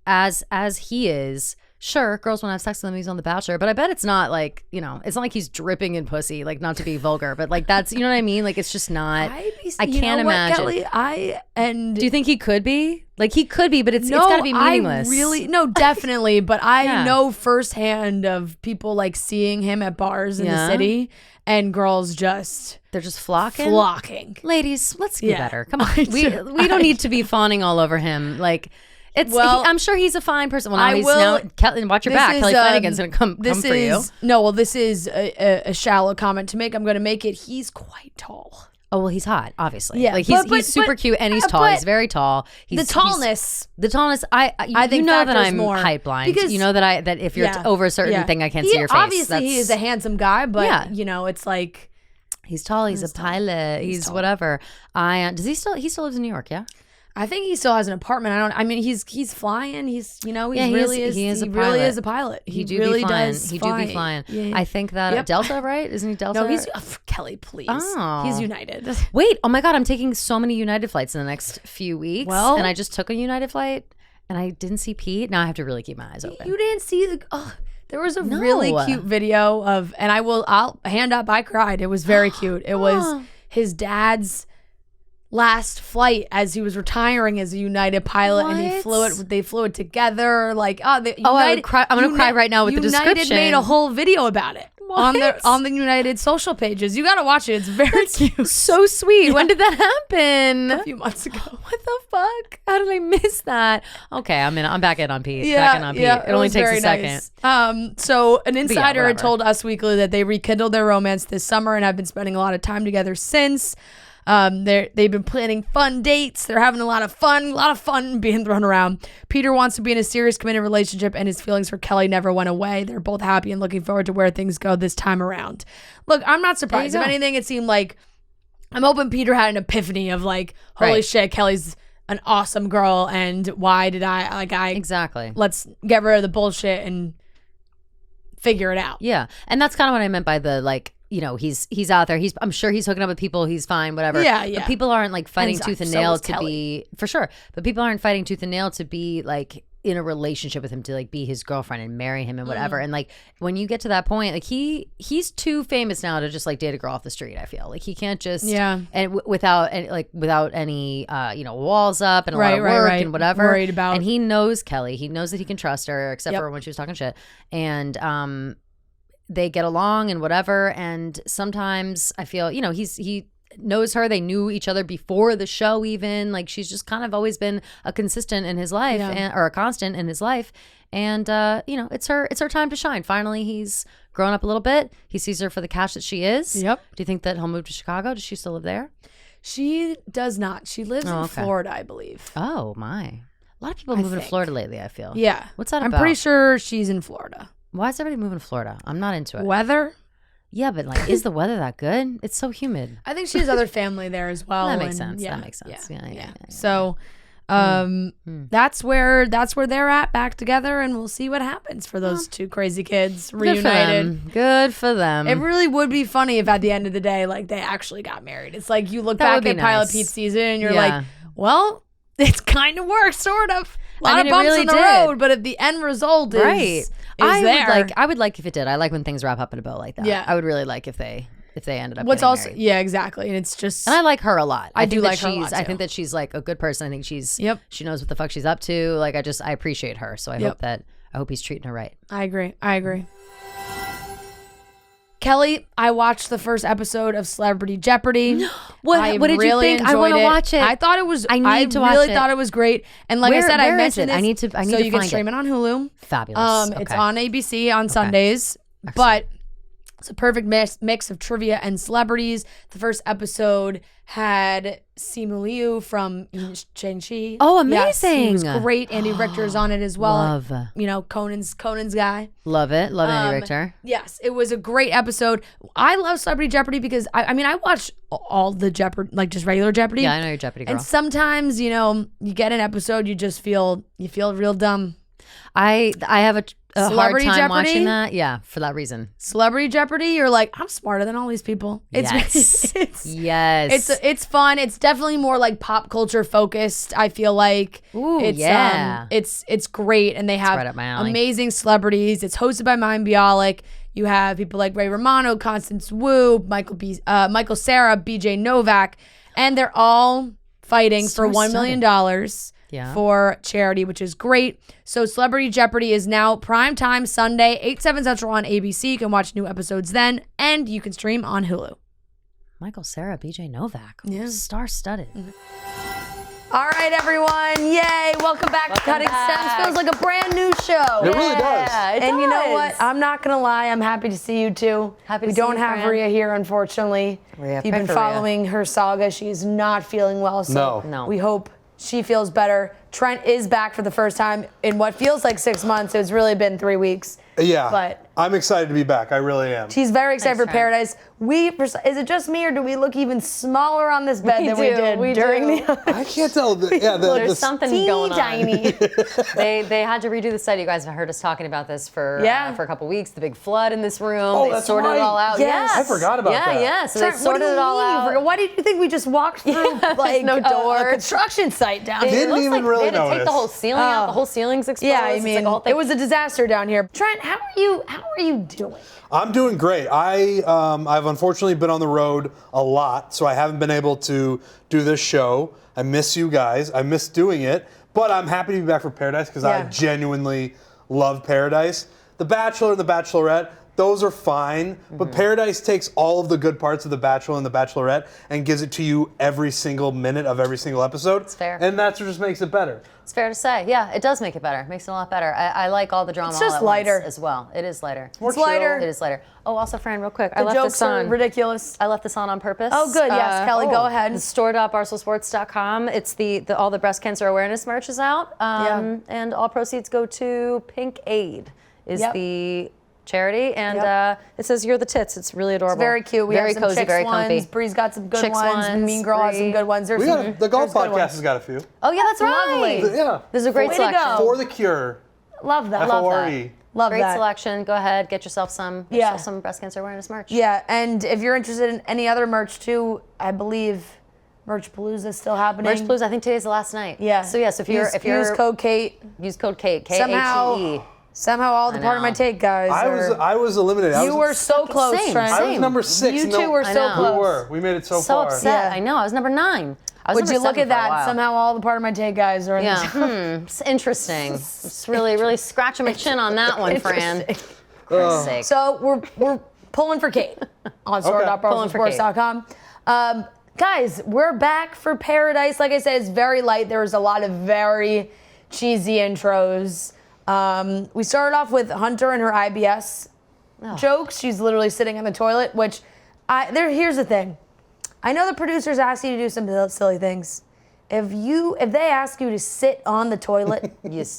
as he is. Sure, girls want to have sex with him. He's on The Bachelor, but I bet it's not like, it's not like he's dripping in pussy, like not to be vulgar, but like that's, you know what I mean? Like it's just not, I can't imagine. Kelley, do you think he could be? Like he could be, but it's got to be meaningless. Definitely. But I know firsthand of people like seeing him at bars in the city, and girls they're just flocking. Ladies, let's get better. Come on. We don't need to be fawning all over him. Like, I'm sure he's a fine person. Well, watch your back. Kelley Flanagan's going to come for you. This is a shallow comment to make. I'm going to make it. He's quite tall. Oh, well, he's hot, obviously. Yeah, like he's super cute, and he's tall. He's very tall. The tallness. I think that I'm height blind. Because that if you're over a certain thing, I can't see your face. Obviously, he is a handsome guy, but it's like he's tall. He's a pilot. He's whatever. Does he still lives in New York? Yeah. I think he still has an apartment. He's flying. He really is a pilot. He really does. He do be flying. Yeah. I think that Delta, right? Isn't he Delta? No, he's Kelley, please. Oh. He's United. Wait, oh my God, I'm taking so many United flights in the next few weeks. Well, and I just took a United flight and I didn't see Pete. Now I have to really keep my eyes open. You didn't see there was a really cute video of, and I'll hand up, I cried. It was very cute. It was his dad's last flight as he was retiring as a United pilot, and they flew it together. Like, I would cry. I'm gonna cry right now with the description. United made a whole video about it. on the United social pages. You gotta watch it. It's very cute. So sweet. When did that happen? A few months ago. What the fuck? How did I miss that? Okay, I'm back in on Pete. Yeah, It only takes a second. Nice. So an insider had whatever. told Us Weekly that they rekindled their romance this summer and have been spending a lot of time together since. They've been planning fun dates. They're having a lot of fun being thrown around. Peter wants to be in a serious, committed relationship, and his feelings for Kelly never went away. They're both happy and looking forward to where things go this time around. Look, I'm not surprised. If anything, it seemed like I'm hoping Peter had an epiphany of like, holy shit, Kelly's an awesome girl, and why did I exactly. Let's get rid of the bullshit and figure it out. Yeah, and that's kind of what I meant by the like. You know, he's out there. I'm sure he's hooking up with people. He's fine, whatever. Yeah. But people aren't like fighting tooth and nail to Kelly. be, for sure. But people aren't fighting tooth and nail to be like in a relationship with him, to like be his girlfriend and marry him and whatever. And like when you get to that point, like he's too famous now to just like date a girl off the street. I feel like he can't just and without any walls up and a lot of work and whatever. Worried about. And he knows Kelly. He knows that he can trust her, except for when she was talking shit. And they get along and whatever, and sometimes I feel, he knows her. They knew each other before the show even. Like she's just kind of always been a consistent in his life or a constant in his life. And it's her time to shine. Finally, he's grown up a little bit. He sees her for the catch that she is. Yep. Do you think that he'll move to Chicago? Does she still live there? She does not. She lives in Florida, I believe. Oh my. A lot of people are moving to Florida lately, I feel. Yeah. What's that I'm about? pretty sure she's in Florida. Why is everybody moving to Florida? I'm not into it. Weather? Yeah, but like, is the weather that good? It's so humid. I think she has other family there as well. That makes sense. That makes sense. Yeah. So, that's where they're at, back together, and we'll see what happens for those two crazy kids reunited. Good for them. It really would be funny if at the end of the day, like they actually got married. It's like you look back at Pilot Pete's season and you're like, well, it's kind of worked, sort of. A lot of bumps in the road, but if the end result is I would like if it did. I like when things wrap up in a bow like that. Yeah. I would really like if they ended up What's getting also married. Yeah, exactly. And it's just, and I like her a lot. I do like her a lot, I too. think that she's like a good person. I think she knows what the fuck she's up to. Like I appreciate her. So I hope he's treating her right. I agree. Kelly, I watched the first episode of Celebrity Jeopardy. What did you think? I want to watch it. I thought it was. I need to watch really it. thought it was great. And like I said, I mentioned it? this. I need to so you can find stream it on Hulu. Fabulous. It's on ABC on Sundays. Excellent. But it's a perfect mix of trivia and celebrities. The first episode had Simu Liu from Shang-Chi. Oh, Yes, he amazing. was great. Andy Richter's on it as well. Love. Conan's guy. Love it. Love Andy Richter. Yes, it was a great episode. I love Celebrity Jeopardy because I watch all the Jeopardy, like just regular Jeopardy. Yeah, I know you're Jeopardy girl. And sometimes, you get an episode, you just feel real dumb. I have a hard Celebrity time Jeopardy? watching that. Yeah, for that reason. Celebrity Jeopardy, you're like, I'm smarter than all these people. Yes. Yes. It's fun. It's definitely more like pop culture focused, I feel like. Ooh, it's, yeah. It's great, and they have right up my alley. amazing celebrities. It's hosted by Mayim Bialik. You have people like Ray Romano, Constance Wu, Michael Cera, BJ Novak, and they're all fighting for $1 million for charity, which is great. So Celebrity Jeopardy is now primetime Sunday, 8/7 Central on ABC. You can watch new episodes then, and you can stream on Hulu. Michael Cera, BJ Novak. Yeah. Star-studded. All right, everyone. Yay. Welcome back to Cutting Stems. Feels like a brand new show. It really does. And you know what? I'm not going to lie. I'm happy to see you too. We don't have Rhea here, unfortunately. Rhea, if you've been following her saga, she is not feeling well. So No. we hope she feels better. Trent is back for the first time in what feels like 6 months. It's really been 3 weeks. Yeah, But I'm excited to be back. I really am. she's very excited for Trent. Paradise. Is it just me, or do we look even smaller on this bed than we did during the? I can't tell. There's something going on. Tiny. They had to redo the site. You guys have heard us talking about this for a couple weeks. The big flood in this room. Oh, they that's sorted it all right. out. Yes. I forgot about that. Yeah. So Trent, they what do sorted you it all mean you out. forgot? Why did you think we just walked through like no a door. construction site down It here? Didn't looks even like really they had to take the notice. whole ceiling out. The whole ceiling's exposed. Yeah, I It's mean, like a whole thing. it was a disaster down here. Trent, how are you doing? I'm doing great. I've unfortunately been on the road a lot, so I haven't been able to do this show. I miss you guys. I miss doing it, but I'm happy to be back for Paradise because I genuinely love Paradise. The Bachelor and The Bachelorette, those are fine. But Paradise takes all of the good parts of The Bachelor and The Bachelorette and gives it to you every single minute of every single episode. It's fair. And that's what just makes it better. It's fair to say. Yeah, it does make it better. It makes it a lot better. I like all the drama. It's just all at lighter. once as well. It is lighter. It's lighter. It is lighter. Oh, also, Fran, real quick. The I left jokes this on. are ridiculous. I left this on purpose. Oh, good. Yes, Kelly, go ahead. The store.barstoolsports.com. It's all the breast cancer awareness merch is out. And all proceeds go to Pink Aid is the charity. And it says "You're the tits." It's really adorable. It's very cute. We very have some cozy, Chicks very ones. comfy. Bree's got some good Chicks ones. Mean Girl has some Bree. good ones. There's The golf there's good podcast ones. has got a few. Oh yeah, that's right. Lovely. Yeah. There's a great Way to selection. go. For the Cure. Love that. F-O-R-E. Love Great that. selection. Go ahead, get yourself some breast cancer awareness merch. Yeah, and if you're interested in any other merch too, I believe Merch Palooza is still happening. Merch Blues, I think today's the last night. Yeah. So yes, if you're use code Kate. use code Kate, K-A-T-E. Somehow all the part of my take guys. I was eliminated. You were so close, same, Trent. I was number 6. You two were so know. close. We made it so So far. upset. Yeah. I know. I was number 9. I was Would number you look 7 at for a that? while. Somehow all the part of my take guys are in Yeah. this. It's interesting. It's really scratching my chin on that one, Fran. For Christ's sake. So we're pulling for Kate on store.barstoolsports.com. Guys, we're back for Paradise. Like I said, it's very light. There was a lot of very cheesy intros. We started off with Hunter and her IBS jokes. She's literally sitting on the toilet, which here's the thing. I know the producers ask you to do some silly things. If they ask you to sit on the toilet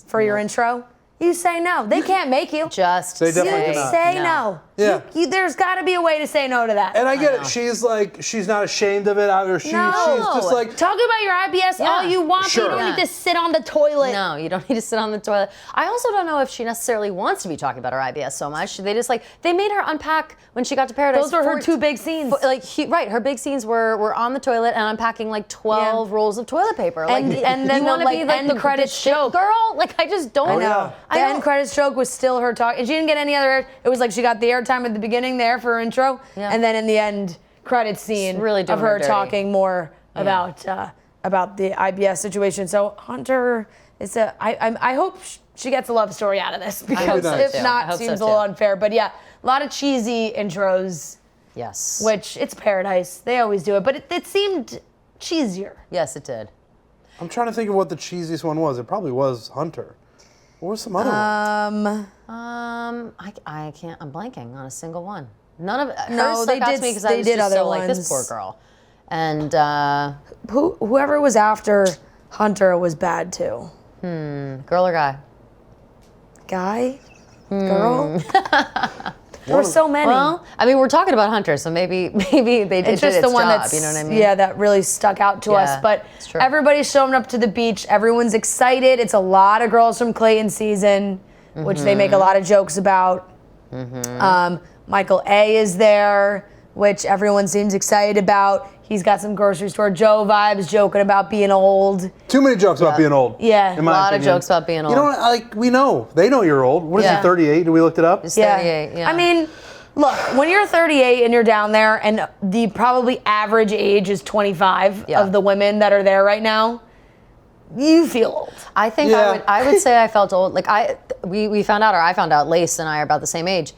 for your intro, you say no. They can't make you. Just They definitely You cannot. say no. Yeah. There's got to be a way to say no to that. And I get it. She's not ashamed of it. Or she's just like, Talk about your IBS all you want, but Sure. you don't need to sit on the toilet. No, you don't need to sit on the toilet. I also don't know if she necessarily wants to be talking about her IBS so much. They just they made her unpack when she got to Paradise. Those were her 2 big scenes. Right, her big scenes were on the toilet and unpacking 12 rolls of toilet paper. And then you want to be end the credits shit joke. girl? I just don't. I know. The end credits joke was still her talking. And she didn't get any other. It was she got the airtime at the beginning there for her intro, and then in the end credits scene really doing of her her dirty. talking more about the IBS situation. So Hunter is I hope she gets a love story out of this, because so if too. I not, hope seems so a little too. unfair. But yeah, a lot of cheesy intros, Yes. which it's Paradise. They always do it, but it seemed cheesier. Yes, it did. I'm trying to think of what the cheesiest one was. It probably was Hunter. What was some other one? I can't. I'm blanking on a single one. None of hers No, stuck out to me because I was did just other so ones. this poor girl. And Whoever was after Hunter was bad too. girl or guy? Guy? Girl? There were so many. Well, I mean, we're talking about Hunter, so maybe they did it's just its the one job, that's, you know what I mean? yeah, that really stuck out to us. Yeah, But it's true. everybody's showing up to the beach. Everyone's excited. It's a lot of girls from Clayton season, which they make a lot of jokes about. Michael A is there, which everyone seems excited about. He's got some grocery store Joe vibes, joking about being old. Too many jokes about being old. Yeah. in my A lot of opinion. jokes about being old. You know what? We know. They know you're old. What is Yeah. he, 38? Did we look it up? It's 38, yeah. I mean, look, when you're 38 and you're down there, and the probably average age is 25 Yeah. of the women that are there right now, you feel old. I think Yeah. I would say I felt old. We found out, or I found out, Lace and I are about the same age.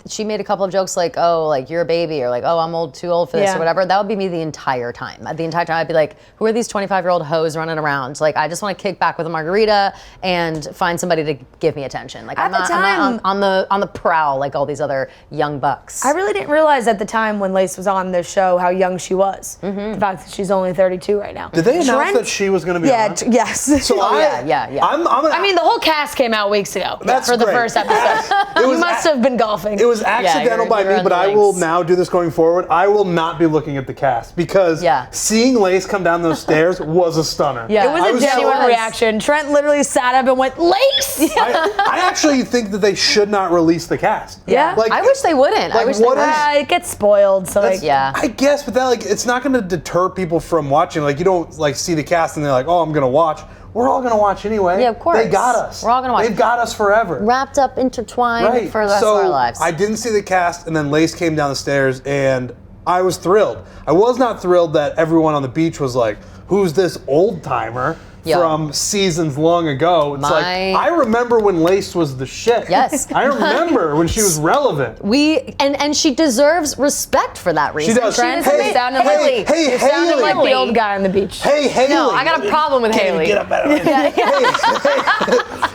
She made a couple of jokes like, oh, you're a baby, or oh, I'm too old for this, Yeah. or whatever. That would be me the entire time. The entire time I'd be like, who are these 25-year-old hoes running around? I just want to kick back with a margarita and find somebody to give me attention. I'm the not time- on the prowl like all these other young bucks. I really didn't realize at the time when Lace was on this show how young she was. The fact that she's only 32 right now. Did they announce Trent- that she was going to be Yeah, on? yes. So yeah. I mean, the whole cast came out weeks ago That's for the great. first episode. It You was must a- have been golfing. It was accidental by you're me, on but the I will links. now do this going forward. I will not be looking at the cast, because Yeah. seeing Lace come down those stairs was a stunner. It was I a genuine so- reaction. Trent literally sat up and went, Lace! I actually think that they should not release the cast. Yeah. I wish they wouldn't. I wish they what wouldn't. is- It gets spoiled, so Yeah. I guess, but that it's not going to deter people from watching. You don't see the cast and they're like, oh, I'm going to watch. We're all going to watch anyway. Yeah, of course. They got us. We're all gonna watch. They've got us forever. Wrapped up, intertwined Right. for the rest so of our lives. I didn't see the cast, and then Lace came down the stairs, and I was thrilled. I was not thrilled that everyone on the beach was like, who's this old timer from seasons long ago. It's like, I remember when Lace was the shit. Yes. I remember when she was relevant. And she deserves respect for that reason. She does. You're sounding like the old guy on the beach. Hey, Haley. No, I got a problem with Haley. Get up out of here.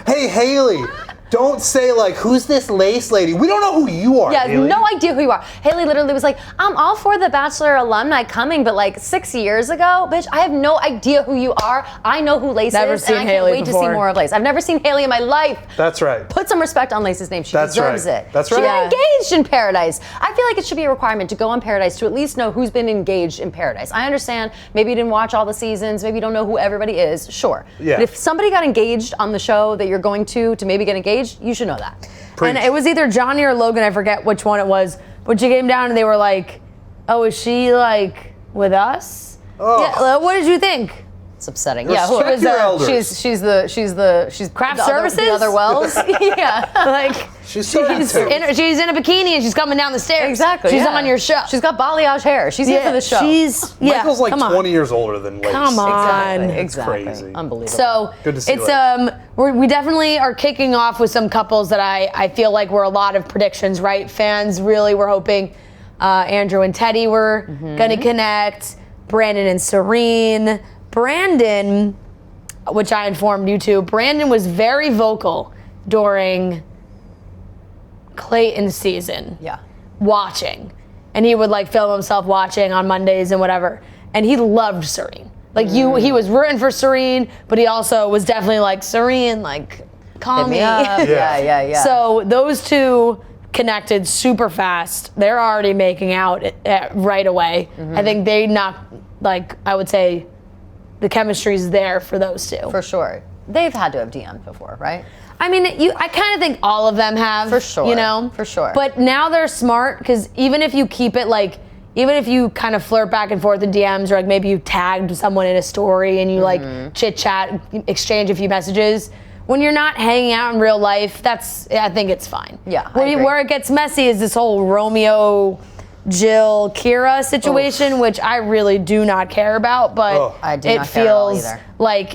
Hey, Haley. Don't say like, who's this Lace lady? We don't know who you are. Yeah, Haley. no idea who you are. Haley literally was like, I'm all for the Bachelor alumni coming, but like 6 years ago, bitch, I have no idea who you are. I know who Lace Never is, seen and I can't Haley wait before. to see more of Lace. I've never seen Haley in my life. That's right. Put some respect on Lace's name. She deserves it. That's She right. got engaged in Paradise. I feel like it should be a requirement to go on Paradise to at least know who's been engaged in Paradise. I understand, maybe you didn't watch all the seasons, maybe you don't know who everybody is, sure. Yeah. But if somebody got engaged on the show that you're going to maybe get engaged, you should know that. And it was either Johnny or Logan, I forget which one it was, but she came down and they were like, oh, is she like with us? Oh. Yeah, what did you think? It's upsetting. Respect your elders. She's Craft the services? The other Wells. Yeah. Like She's she's in a bikini and she's coming down the stairs. Exactly. She's yeah. on your show. She's got balayage hair. She's here for the show. Michael's like come on. 20 years older than Lace. Come on. Exactly. Crazy. Unbelievable. So Good to see it's we definitely are kicking off with some couples that I feel like were a lot of predictions, right? Fans really were hoping Andrew and Teddy were gonna connect, Brandon and Serene. Brandon, which I informed you too, Brandon was very vocal during Clayton's season. Yeah. Watching. And he would like film himself watching on Mondays and whatever. And he loved Serene. Like he was rooting for Serene, but he also was definitely like, Serene, like, call Hit me. me up. Yeah. So those two connected super fast. They're already making out right away. I think they knocked, like, I would say the chemistry's there for those two. For sure. They've had to have DM'd before, right? I mean, I kind of think all of them have. For sure. You know? For sure. But now they're smart, because even if you keep it like, even if you kind of flirt back and forth in DMs, or like maybe you tagged someone in a story and you like chit chat, exchange a few messages, when you're not hanging out in real life, I think it's fine. Yeah, Where it gets messy is this whole Romeo, Jill, Kira situation, which I really do not care about, but I do not care at all either.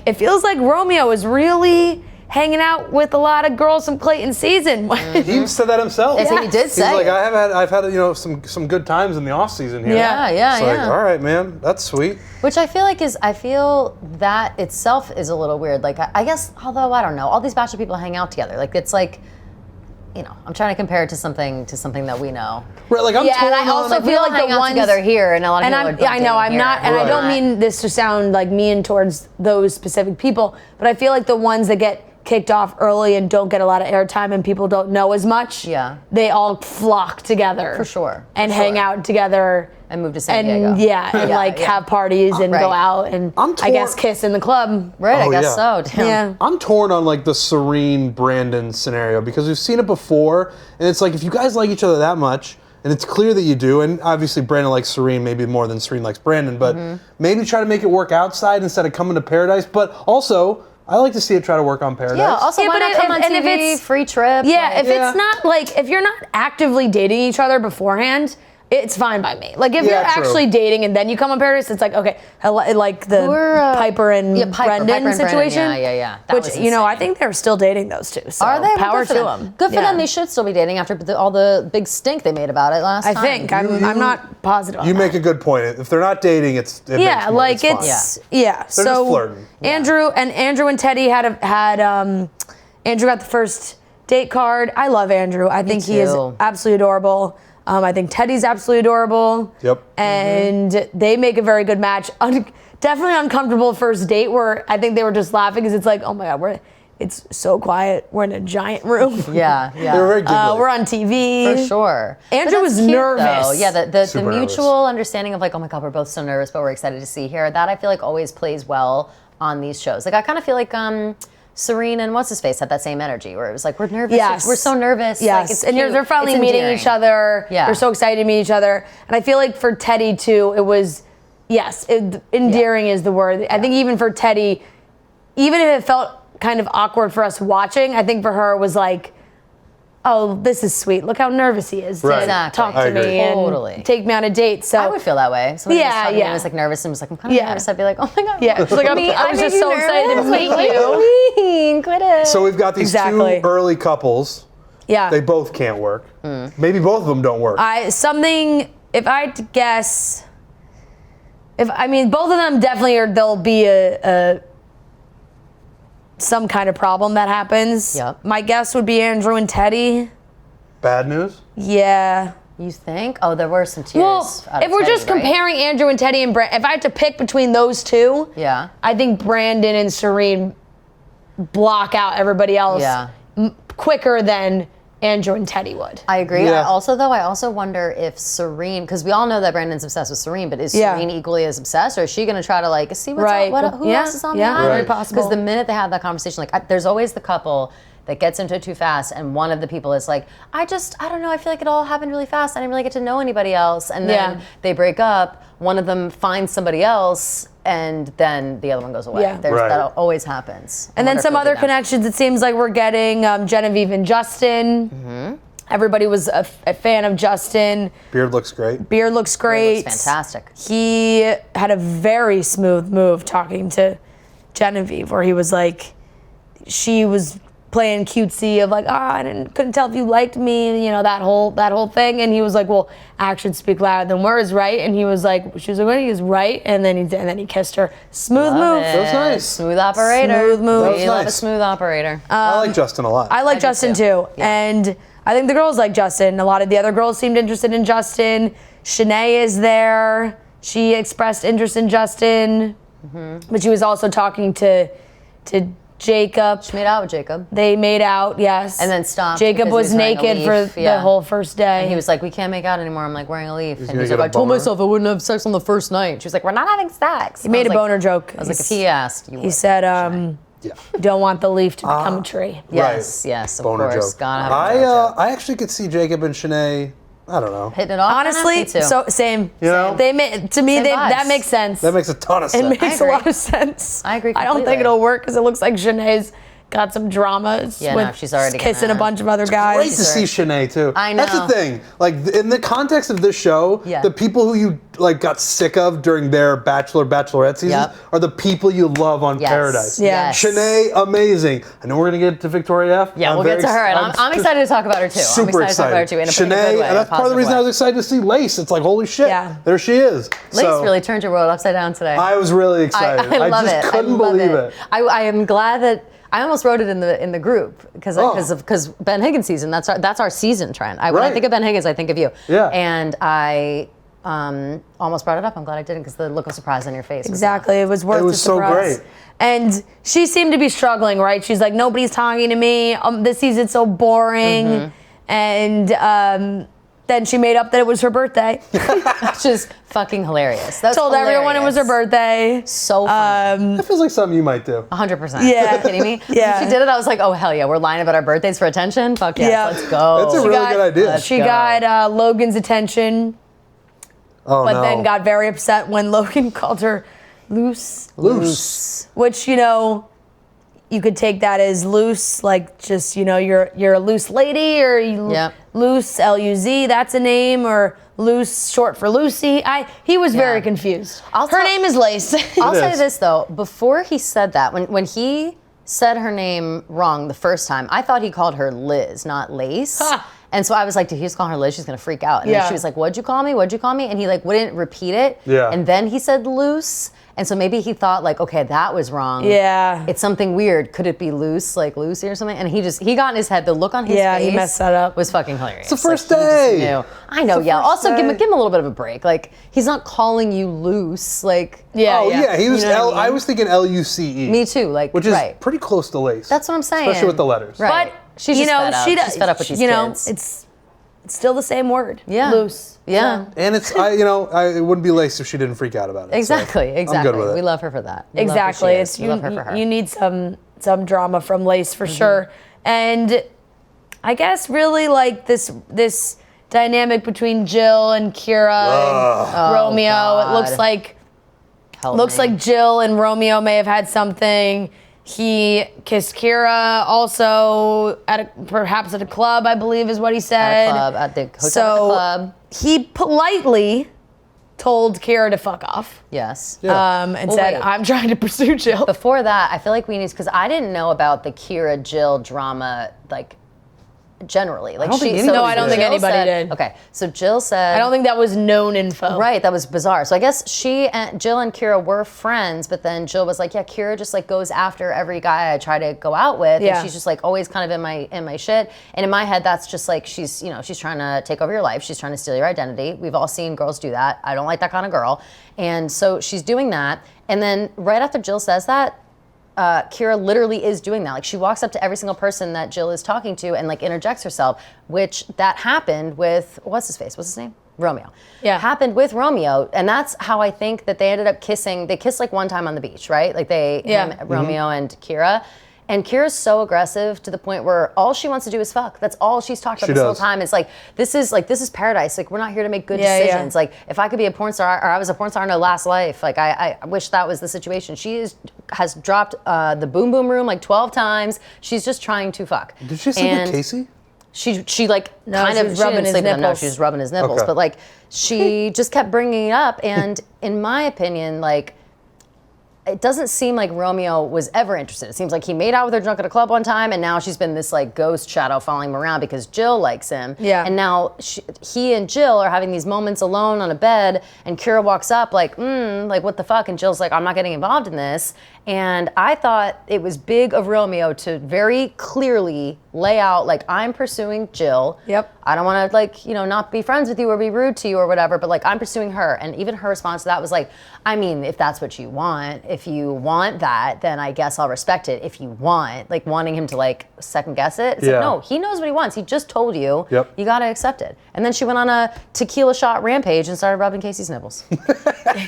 it feels like Romeo is really hanging out with a lot of girls from Clayton's season. He even said that himself. Yes, he did He's say like, it. I've had some good times in the off season here. Yeah. It's like, all right, man, that's sweet. Which I feel that itself is a little weird. Like, I guess, although I don't know, all these Bachelor people hang out together. Like, it's like, you know, I'm trying to compare it to something that we know. Right, like I'm torn and I on, also We feel all like hang the out ones together here, and a lot of and people I know I'm here. not, and I don't mean this to sound like mean towards those specific people, but I feel like the ones that get kicked off early and don't get a lot of airtime and people don't know as much, they all flock together For sure. and hang out together and move to San Diego. Have parties and go out and I guess kiss in the club. Right, Oh, I guess yeah. so. Damn. Yeah. I'm torn on like the Serene Brandon scenario, because we've seen it before, and it's like, if you guys like each other that much, and it's clear that you do, and obviously Brandon likes Serene maybe more than Serene likes Brandon, but maybe try to make it work outside instead of coming to Paradise. But also, I like to see it try to work on Paradise. Yeah, also Yeah, why but not come on if TV, it's- free trip? Yeah, like- it's not like, if you're not actively dating each other beforehand, it's fine by me. Like, if Yeah, you're true. actually dating and then you come on Paradise, it's like, okay, like the Piper and Brendan Piper and situation. Brendan, yeah. That Which, was you know, I insane. think they're still dating those two. So Are they? Well, power good for to them. them. Good for them. They should still be dating after all the big stink they made about it last I time. think. I'm not positive on You that. make a good point. If they're not dating, it Yeah, makes more, like fine. it's fine. So just flirting. Andrew and Teddy had Andrew got the first date card. I love Andrew. I think he is too. absolutely adorable. I think Teddy's absolutely adorable. Yep. And they make a very good match. Definitely uncomfortable first date where I think they were just laughing because it's like, oh my God, it's so quiet. We're in a giant room. Yeah. They were very giggly. We're on TV. For sure. Andrew But was that's cute, nervous. though. Yeah, the Super mutual understanding of like, oh my God, we're both so nervous, but we're excited to see here. That I feel like always plays well on these shows. Like, I kind of feel like Serene and what's-his-face had that same energy where it was like, we're nervous. Yes. We're so nervous. Yes, Like, it's and cute. they're finally It's meeting endearing. each other. Yeah. They're so excited to meet each other. And I feel like for Teddy, too, it was, endearing is the word. I think even for Teddy, even if it felt kind of awkward for us watching, I think for her it was like, oh, this is sweet. Look how nervous he is to Exactly. talk to me and take me on a date. So I would feel that way. Somebody was talking to me, I was like nervous and was like, I'm kind of nervous. I'd be like, oh my God. Yeah, she's like, I was just so excited to meet you. Quit it. So we've got these two early couples. Yeah. They both can't work. Maybe both of them don't work. If I had to guess, both of them definitely there'll be some kind of problem that happens. Yep. My guess would be Andrew and Teddy. Bad news? Yeah. You think? Oh, there were some tears. Well, if we're just comparing Andrew and Teddy and Brandon, if I had to pick between those two, I think Brandon and Serene block out everybody else quicker than Andrew and Teddy would. I agree. I also wonder if Serene, because we all know that Brandon's obsessed with Serene, but is Serene equally as obsessed, or is she going to try to like see what's up, who else is on the island? Very possible. Because the minute they have that conversation, like there's always the couple that gets into it too fast, and one of the people is like, I don't know, I feel like it all happened really fast. I didn't really get to know anybody else, and then they break up. One of them finds somebody else, and then the other one goes away. That always happens. And then some other connections. It seems like we're getting Genevieve and Justin. Everybody was a fan of Justin. Beard looks great. Beard looks fantastic. He had a very smooth move talking to Genevieve, where he was like, she was playing cutesy of like, couldn't tell if you liked me, that whole thing. And he was like, well, actions speak louder than words, right? And she was like, what? He was right. And then he kissed her. Smooth move. That was nice. Smooth operator. Smooth move. We love a smooth operator. I like Justin a lot. I like Justin too. Yeah. And I think the girls like Justin. A lot of the other girls seemed interested in Justin. Shanae is there. She expressed interest in Justin. But she was also talking to Jacob. She made out with Jacob. They made out, yes. And then stopped. Jacob was naked for the whole first day. And he was like, we can't make out anymore. I'm like, wearing a leaf. And he's like, I told myself I wouldn't have sex on the first night. She was like, we're not having sex. He made a boner joke. I was like, if he asked, you would. He said, don't want the leaf to become a tree. Yes, of boner course. Joke. Gotta have I actually could see Jacob and Shanae, I don't know. hitting it off. Honestly, so same. They that makes sense. That makes a ton of sense. It makes a lot of sense. I agree I don't think completely. it'll work because it looks like Shanae's got some dramas with she's already kissing a bunch of other guys. Great to see Shanae too. I know. That's the thing. Like in the context of this show, the people who you like got sick of during their Bachelorette season are the people you love on Paradise. Yes. Shanae, amazing. I know we're gonna get to Victoria F. Yeah, we'll get to her, and I'm excited to talk about her too. Super I'm excited to talk about her too. In a Shanae, good way, and that's part of the reason I was excited to see Lace. It's like, holy shit, there she is. Lace really turned your world upside down today. I was really excited. I love just it. couldn't believe it. I am glad that. I almost wrote it in the group because Ben Higgins season. That's our season trend. When I think of Ben Higgins, I think of you. Yeah. And I almost brought it up. I'm glad I didn't because the look of surprise on your face. Exactly, it was worth it. It was so great. And she seemed to be struggling, right? She's like, nobody's talking to me. This season's so boring. And then she made up that it was her birthday. Which is fucking hilarious. That's Told everyone it was her birthday. So funny. That feels like something you might do. 100%. Yeah. Are you kidding me? Yeah. She did it. I was like, oh, hell yeah. We're lying about our birthdays for attention? Fuck yes, Yeah. let's go. That's a really good idea. She got Logan's attention, but then got very upset when Logan called her loose. Which, you could take that as loose, like just, you're a loose lady, or loose, L-U-Z, that's a name, or loose, short for Lucy. He was very confused. Her name is Lace. I'll say this though, before he said that, when he said her name wrong the first time, I thought he called her Liz, not Lace. And so I was like, did he just call her Liz? She's gonna freak out. And then she was like, what'd you call me? And he wouldn't repeat it. Yeah. And then he said loose. And so maybe he thought like, okay, that was wrong. Yeah. It's something weird. Could it be loose, like Lucy or something? And he got in his head. The look on his face. He messed that up. Was fucking hilarious. It's the first day. He just knew. I know, Also, give him a little bit of a break. Like, he's not calling you loose. Like, He was. I was thinking L-U-C-E. Me too. Like, which is pretty close to Lace. That's what I'm saying. Especially with the letters. Right. But she's just fed up. She's fed up with these kids. It's still the same word. Yeah. Loose. Yeah. So. And it's it wouldn't be Lace if she didn't freak out about it. Exactly. So I'm good with it. We love her for that. Exactly. We love her for her. You need some drama from Lace for sure. And I guess really like this dynamic between Jill and Kira and Romeo. God. It looks like Jill and Romeo may have had something, He kissed Kira also perhaps at a club, I believe is what he said. At the hotel at the club. He politely told Kira to fuck off. Yes. And said, I'm trying to pursue Jill. Before that, I feel like we need, because I didn't know about the Kira Jill drama, like, generally. Like, I don't think anybody did. Okay, so Jill said. I don't think that was known info. Right, that was bizarre. So I guess Jill and Kira were friends, but then Jill was like, yeah, Kira just like goes after every guy I try to go out with, and she's just like always kind of in my shit. And in my head, that's just like she's trying to take over your life. She's trying to steal your identity. We've all seen girls do that. I don't like that kind of girl. And so she's doing that. And then right after Jill says that, Kira literally is doing that. Like, she walks up to every single person that Jill is talking to and like interjects herself, which that happened with, what's his name? Romeo. Yeah. Happened with Romeo. And that's how I think that they ended up kissing. They kissed like one time on the beach, right? Like Romeo and Kira. And Kira's so aggressive to the point where all she wants to do is fuck. That's all she's talked about this whole time. It's like, this is paradise. Like, we're not here to make good decisions. Like, if I could be a porn star, or I was a porn star in a last life, like, I wish that was the situation. She has dropped the boom boom room like 12 times. She's just trying to fuck. Did she sleep with Casey? She like kind of rubbing his nipples. No, she was rubbing his nipples. Okay. But like, she just kept bringing it up. And in my opinion, like, it doesn't seem like Romeo was ever interested. It seems like he made out with her drunk at a club one time, and now she's been this like ghost shadow following him around because Jill likes him. Yeah. And now he and Jill are having these moments alone on a bed, and Kira walks up like, like what the fuck? And Jill's like, I'm not getting involved in this. And I thought it was big of Romeo to very clearly lay out, like, I'm pursuing Jill. Yep. I don't want to, like, not be friends with you or be rude to you or whatever, but, like, I'm pursuing her. And even her response to that was like, I mean, if that's what you want, if you want that, then I guess I'll respect it. If you want, like, wanting him to, like, second guess it. It's like, no, he knows what he wants. He just told you. Yep. You got to accept it. And then she went on a tequila shot rampage and started rubbing Casey's nipples.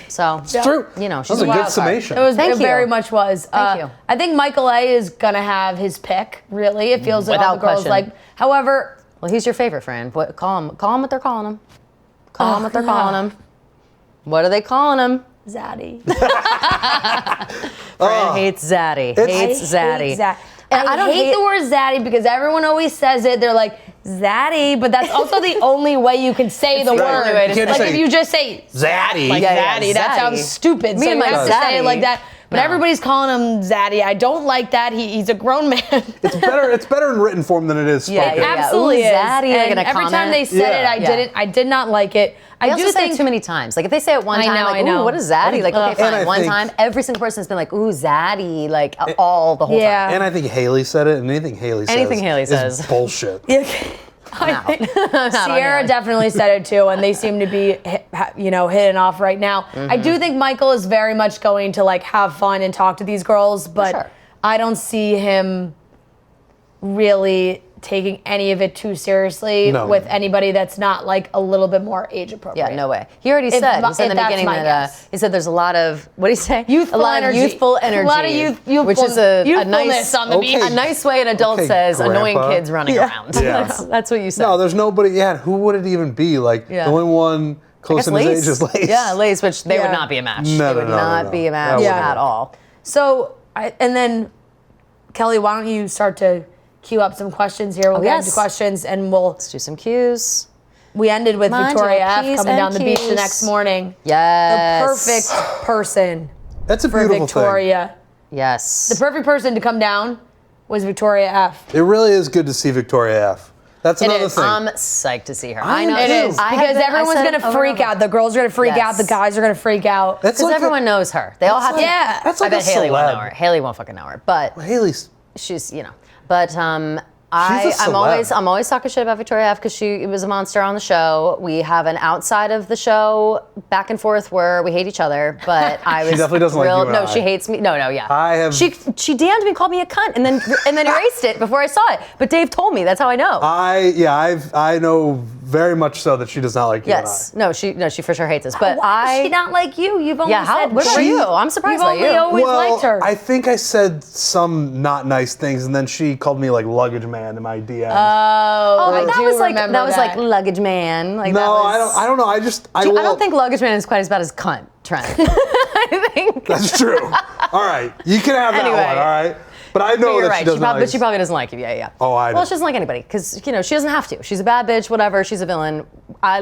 So, It's true. She's That was a wild good summation. It very much was. Thank you. I think Michael A is gonna have his pick. Really, it feels like all the Without girls question. like. However, Well, he's your favorite friend. What? Call him what they're calling him. Call him what they're calling him. What are they calling him? Zaddy. Fran hates Zaddy. Hates Zaddy. And I hate the word zaddy because everyone always says it. They're like, zaddy, but that's also the only way you can say the right. word. You can't just Like, say if you just say Zaddy. like Yeah, zaddy, that zaddy. sounds stupid. Me So and you my have to say it zaddy. like that. But everybody's calling him zaddy. I don't like that. He's a grown man. It's better in written form than it is spoken. Yeah. Absolutely Ooh, is. zaddy, they're And gonna every time comment. they said it, I did not like it. I I also do say think it too many times. Like, if they say it one time, I like, know. ooh, what is zaddy? Like, okay, And I fine. One think- time, every single person has been like, ooh, zaddy, like, all the whole Yeah. time. And I think Haley said it, and anything Haley says is bullshit. Sierra definitely said it too, and they seem to be, hitting off right now. I do think Michael is very much going to like have fun and talk to these girls, but sure. I don't see him really taking any of it too seriously with anybody that's not like a little bit more age appropriate. Yeah, no way. He already said in the beginning that he said there's a lot of, what did he say? Youthful a lot energy. of youthful energy. A lot of youthful, which is a youthfulness nice on the beach. a nice way an adult says annoying Grandpa. kids running around. Yeah. That's what you said. No, there's nobody. Yeah, who would it even be? Like the only one close in his age is Lace. Yeah, Lace, which they would not be a match. No, they would not be a match at all. So, and then Kelly, why don't you start to queue up some questions here? We'll get into questions, and let's do some cues. We ended with Mind Victoria your F P's coming and down the beach the Q's. next morning. Yes. The perfect person That's a for beautiful Victoria. Yes. The perfect person to come down was Victoria F. thing. It really is good to see Victoria F. That's another is. thing. I'm psyched to see her. I I know It is, because everyone's going to freak out. The girls are going to freak out. The guys are going to freak out. That's Because like everyone knows her. They all have to. Yeah. That's I like a bet Haley won't celeb. know her. Haley won't fucking know her. But Haley's. she's, But I'm celeb. always talking shit about Victoria F because she was a monster on the show. We have an outside of the show back and forth where we hate each other, but I was definitely doesn't like you and No, I. she hates me. No, yeah. I have. She DM'd me, called me a cunt, and then erased it before I saw it. But Dave told me. That's how I know. I know very much so that she does not like you. Yes. No, she for sure hates us. But Why does she not like you? You've only said what about she- you? I'm surprised You've by only you. always Well, liked her. I think I said some not nice things, and then she called me like luggage man in my DM. I that do was like remember like that. luggage man. Like no, that was, I don't know. I don't think luggage man is quite as bad as cunt, Trent. I think that's true. All right, you can have that Anyway. one. All right. But I know you're that right. she doesn't But she probably doesn't like you. Yeah. Oh, I know. Well, she doesn't like anybody because she doesn't have to. She's a bad bitch. Whatever. She's a villain.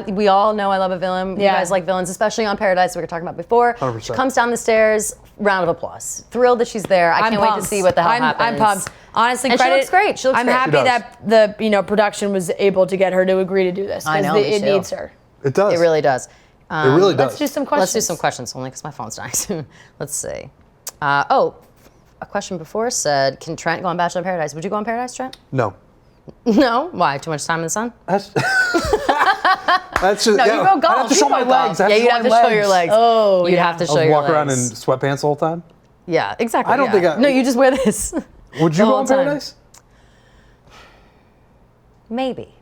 We all know I love a villain. Yeah. You guys like villains, especially on Paradise. We were talking about before. 100%. She comes down the stairs. Round of applause. Thrilled that she's there. I can't wait to see what the hell happens. I'm pumped. Honestly, and credit, she looks great. She looks I'm great. happy that the production was able to get her to agree to do this I know, because me it too. needs her. It does. It really does. It really does. Let's do some questions. Let's do some questions only because my phone's dying soon. Let's see. A question before said, can Trent go on Bachelor in Paradise? Would you go on Paradise, Trent? No. No. Why? Too much time in the sun? That's just, No, you go golf. I have to You show play my golf. legs. Yeah, you'd have to show your legs. Oh, You'd yeah. have to show I'll your walk around in legs. sweatpants the whole time. Yeah, exactly. I don't think I- No, you just wear this. Would you The go whole on time. Paradise? Maybe.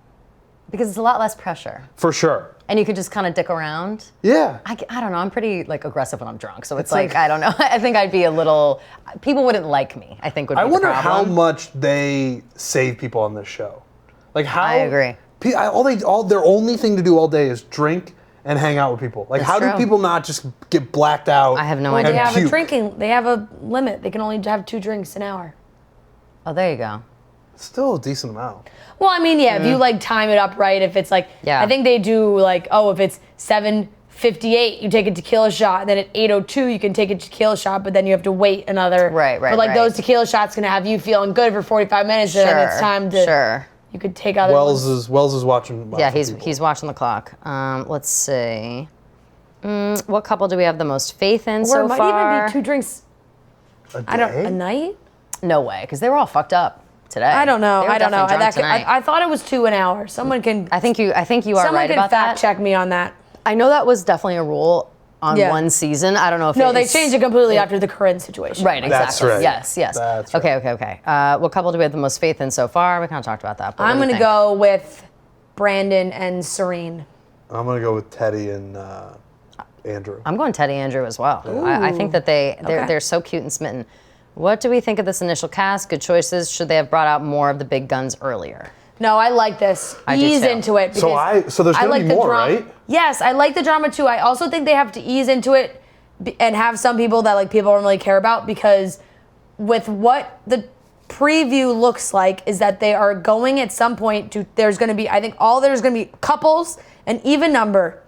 Because it's a lot less pressure. For sure. And you could just kind of dick around. Yeah. I don't know. I'm pretty aggressive when I'm drunk. So it's like, I don't know. I think I'd be a little, people wouldn't like me, I think would be I wonder the how problem. much they save people on this show. Like how I agree. Their only thing to do all day is drink and hang out with people. Like That's how do true. people not just get blacked out? I have no Well, idea. they have puke? a drinking. They have a limit. They can only have 2 drinks an hour. Oh, there you go. Still a decent amount. Well, I mean, yeah, if you like time it up right, if it's like, Yeah. I think they do like, if it's 7:58, you take a tequila shot, and then at 8:02 you can take a tequila shot, but then you have to wait another. Right, But like right. those tequila shots gonna have you feeling good for 45 minutes, and then it's time to. Sure. You could take other. Wells ones. is watching. Yeah, people. he's watching the clock. Let's see. What couple do we have the most faith in Or so it might far? even be 2 drinks. A day? A night. No way, because they were all fucked up today. I don't know. They were I don't know. definitely drunk tonight. I thought it was 2 an hour. Someone can. I think you are someone right can about fact that. check me on that. I know that was definitely a rule on Yeah. one season. I don't know if No, they it's- changed it completely after the Corinne situation. Right, That's exactly. right. Yes. That's right. Okay. What couple do we have the most faith in so far? We kind of talked about that. But I'm what do gonna you think? go with Brandon and Serene. I'm gonna go with Teddy and Andrew. I'm going Teddy Andrew as well. I think that they're so cute and smitten. What do we think of this initial cast? Good choices. Should they have brought out more of the big guns earlier? No, I like this. I do Ease too. into it. So because there's I gonna like be the more, drama. right? Yes, I like the drama too. I also think they have to ease into it and have some people that like people don't really care about, because with what the preview looks like is that they are going at some point to, there's going to be, I think there's going to be couples, an even number.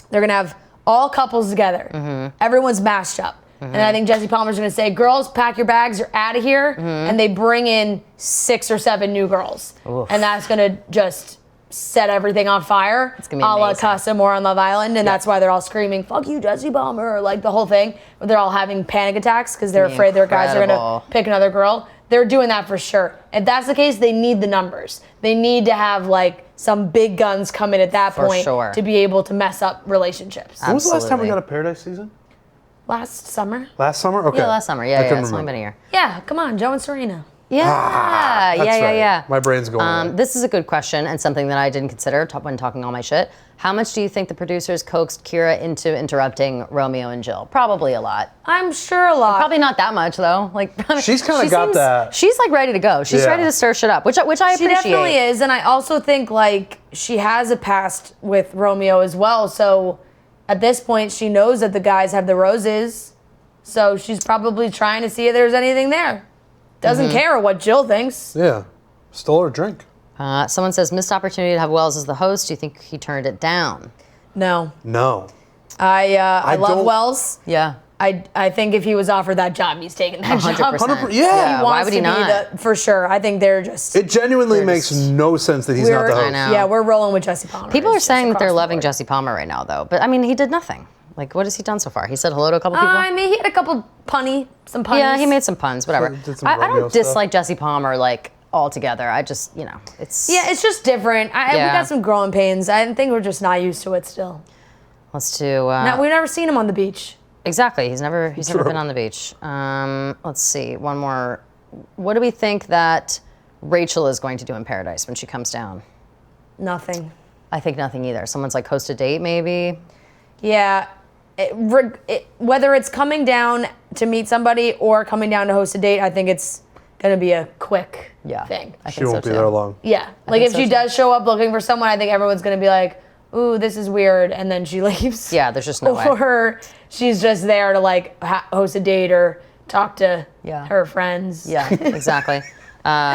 They're going to have all couples together. Mm-hmm. Everyone's mashed up. And I think Jesse Palmer's going to say, girls, pack your bags, you're out of here. Mm-hmm. And they bring in 6 or 7 new girls. And that's going to just set everything on fire. It's gonna be a la amazing. Casa Amor on Love Island. And that's why they're all screaming, fuck you, Jesse Palmer, or like the whole thing. They're all having panic attacks because they're gonna be afraid their guys are going incredible. to pick another girl. They're doing that for sure. If that's the case, they need the numbers. They need to have like some big guns come in at that For point sure. to be able to mess up relationships. When was the last time we Absolutely. got a Paradise season? Last summer? Last summer? Okay. Yeah, last summer. I Yeah. couldn't It's only remember. been a year. Yeah, come on, Joe and Serena. Yeah. That's right. Yeah. My brain's going away. This is a good question and something that I didn't consider when talking all my shit. How much do you think the producers coaxed Kira into interrupting Romeo and Jill? Probably a lot. I'm sure a lot. Probably not that much though. Like She's kinda she got seems- that- She's like ready to go. She's Yeah. ready to stir shit up, which I She appreciate. definitely is, and I also think like she has a past with Romeo as well. So at this point, she knows that the guys have the roses. So she's probably trying to see if there's anything there. Doesn't care what Jill thinks. Yeah. Stole her drink. Someone says missed opportunity to have Wells as the host. Do you think he turned it down? No, No. I love don't- Wells. Yeah. I think if he was offered that job, he's taking that job. 100%. Yeah. He Why wants would he to not? be for sure. I think they're just. It genuinely They're makes just- no sense that he's not the we're- host. I know. Yeah, we're rolling with Jesse Palmer. People are It's just saying that across they're the loving board. Jesse Palmer right now, though. But I mean, he did nothing. Like, what has he done so far? He said hello to a couple people. I mean, he had a couple some punnies. Yeah, he made some puns. Whatever. Did some I Romeo don't stuff. dislike Jesse Palmer like altogether. I just, it's. Yeah, it's just different. We Yeah. got some growing pains. I think we're just not used to it still. Let's do. We've never seen him on the beach. Exactly. He's never been on the beach. Let's see. One more. What do we think that Rachel is going to do in Paradise when she comes down? Nothing. I think nothing either. Someone's like host a date, maybe. Yeah. Whether it's coming down to meet somebody or coming down to host a date, I think it's going to be a quick thing. I She think won't so be too. there long. Yeah. Like think if so she too. does show up looking for someone, I think everyone's going to be like, ooh, this is weird. And then she leaves. Yeah, there's just no way. Or she's just there to like host a date or talk to Yeah. her friends. Yeah, exactly.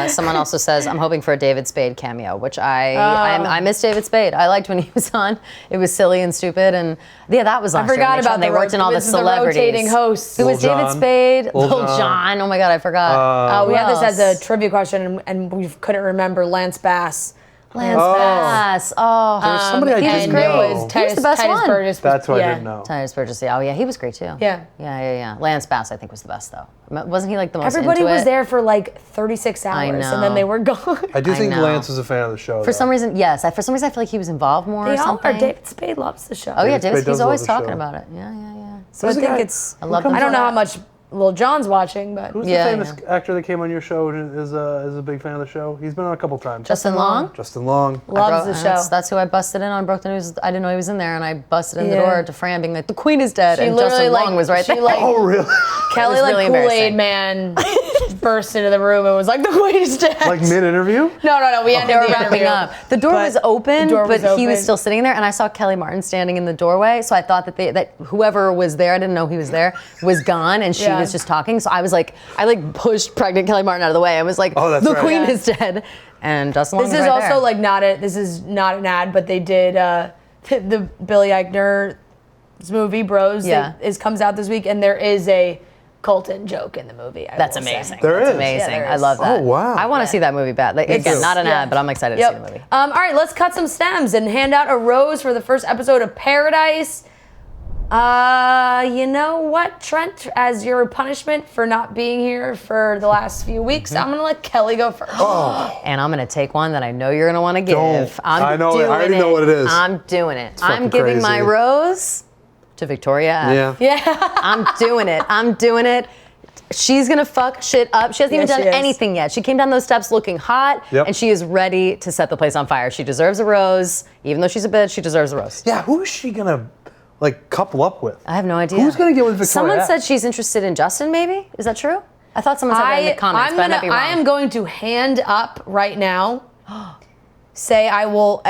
Someone also says, I'm hoping for a David Spade cameo, which I miss David Spade. I liked when he was on. It was silly and stupid, and yeah, that was last year. I forgot about they worked in all the celebrities. rotating hosts. It was Lil David Jon. Spade, Lil Lil Jon. Oh my God, I forgot. We Who had this else? as a trivia question, and we couldn't remember Lance Bass. Lance Bass. Oh, There's somebody I And didn't it know. was He was the best Titus one. Burgess. That's what I didn't know. Tyrese Burgess. Oh yeah, he was great too. Yeah. Lance Bass, I think, was the best though. Wasn't he like the most? Everybody into was it? there for like 36 hours, and know. then they were gone. I do think know. Lance is a fan of the show. For some reason, yes. For some reason, I feel like he was involved more They or all something. are. David Spade loves the show. Oh yeah, David David. Spade does He's always love the talking show. about it. Yeah. So I Who's the think guy- it's. I love I don't know that. how much Lil Jon's watching, but Who's Yeah, the famous actor that came on your show and is a big fan of the show? He's been on a couple times. Justin Long. Justin Long. loves the show. That's who I busted in on. Broke the news. I didn't know he was in there, and I busted in the Yeah. door to Fran, being like, "The Queen is dead," She and literally, Justin like, Long was right she, there. like- Oh, really? Kelly, was like really Kool-Aid embarrassing. Man, burst into the room and was like, "The Queen is dead." Like mid-interview? No. We ended They were the wrapping interview. up. The door But was open, the door was but he was open. still sitting there, and I saw Kelly Martin standing in the doorway. So I thought that whoever was there, I didn't know he was there, was gone, and she Yeah. was just talking. So I was like, I pushed pregnant Kelly Martin out of the way. I was like, Oh, that's the right. Queen Yeah. is dead, and Justin Long This was is right also there. like this is not an ad, but they did the Billy Eichner's movie Bros. Yeah. Comes out this week, and there is a Colton joke in the movie. That's will say. amazing. There That's is. amazing. Yeah, there I is. love that. Oh, wow. I want to see that movie bad. Like, again, too. not an Yeah. ad, but I'm excited to see the movie. All right, let's cut some stems and hand out a rose for the first episode of Paradise. You know what, Trent? As your punishment for not being here for the last few weeks, Mm-hmm. I'm gonna let Kelly go first. And I'm gonna take one that I know you're gonna want to give. Don't. I'm I doing already know what it is. I'm doing it. I'm fucking giving my crazy. rose to Victoria F. Yeah. I'm doing it. I'm doing it. She's gonna fuck shit up. She hasn't even Yeah, done she is. anything yet. She came down those steps looking hot, Yep. and she is ready to set the place on fire. She deserves a rose. Even though she's a bitch, she deserves a rose. Yeah, who is she gonna couple up with? I have no idea. Who's gonna get with Victoria? Someone F? said she's interested in Justin, maybe? Is that true? I thought someone said that in the comments, but I might be wrong. I am going to hand up right now. Say I will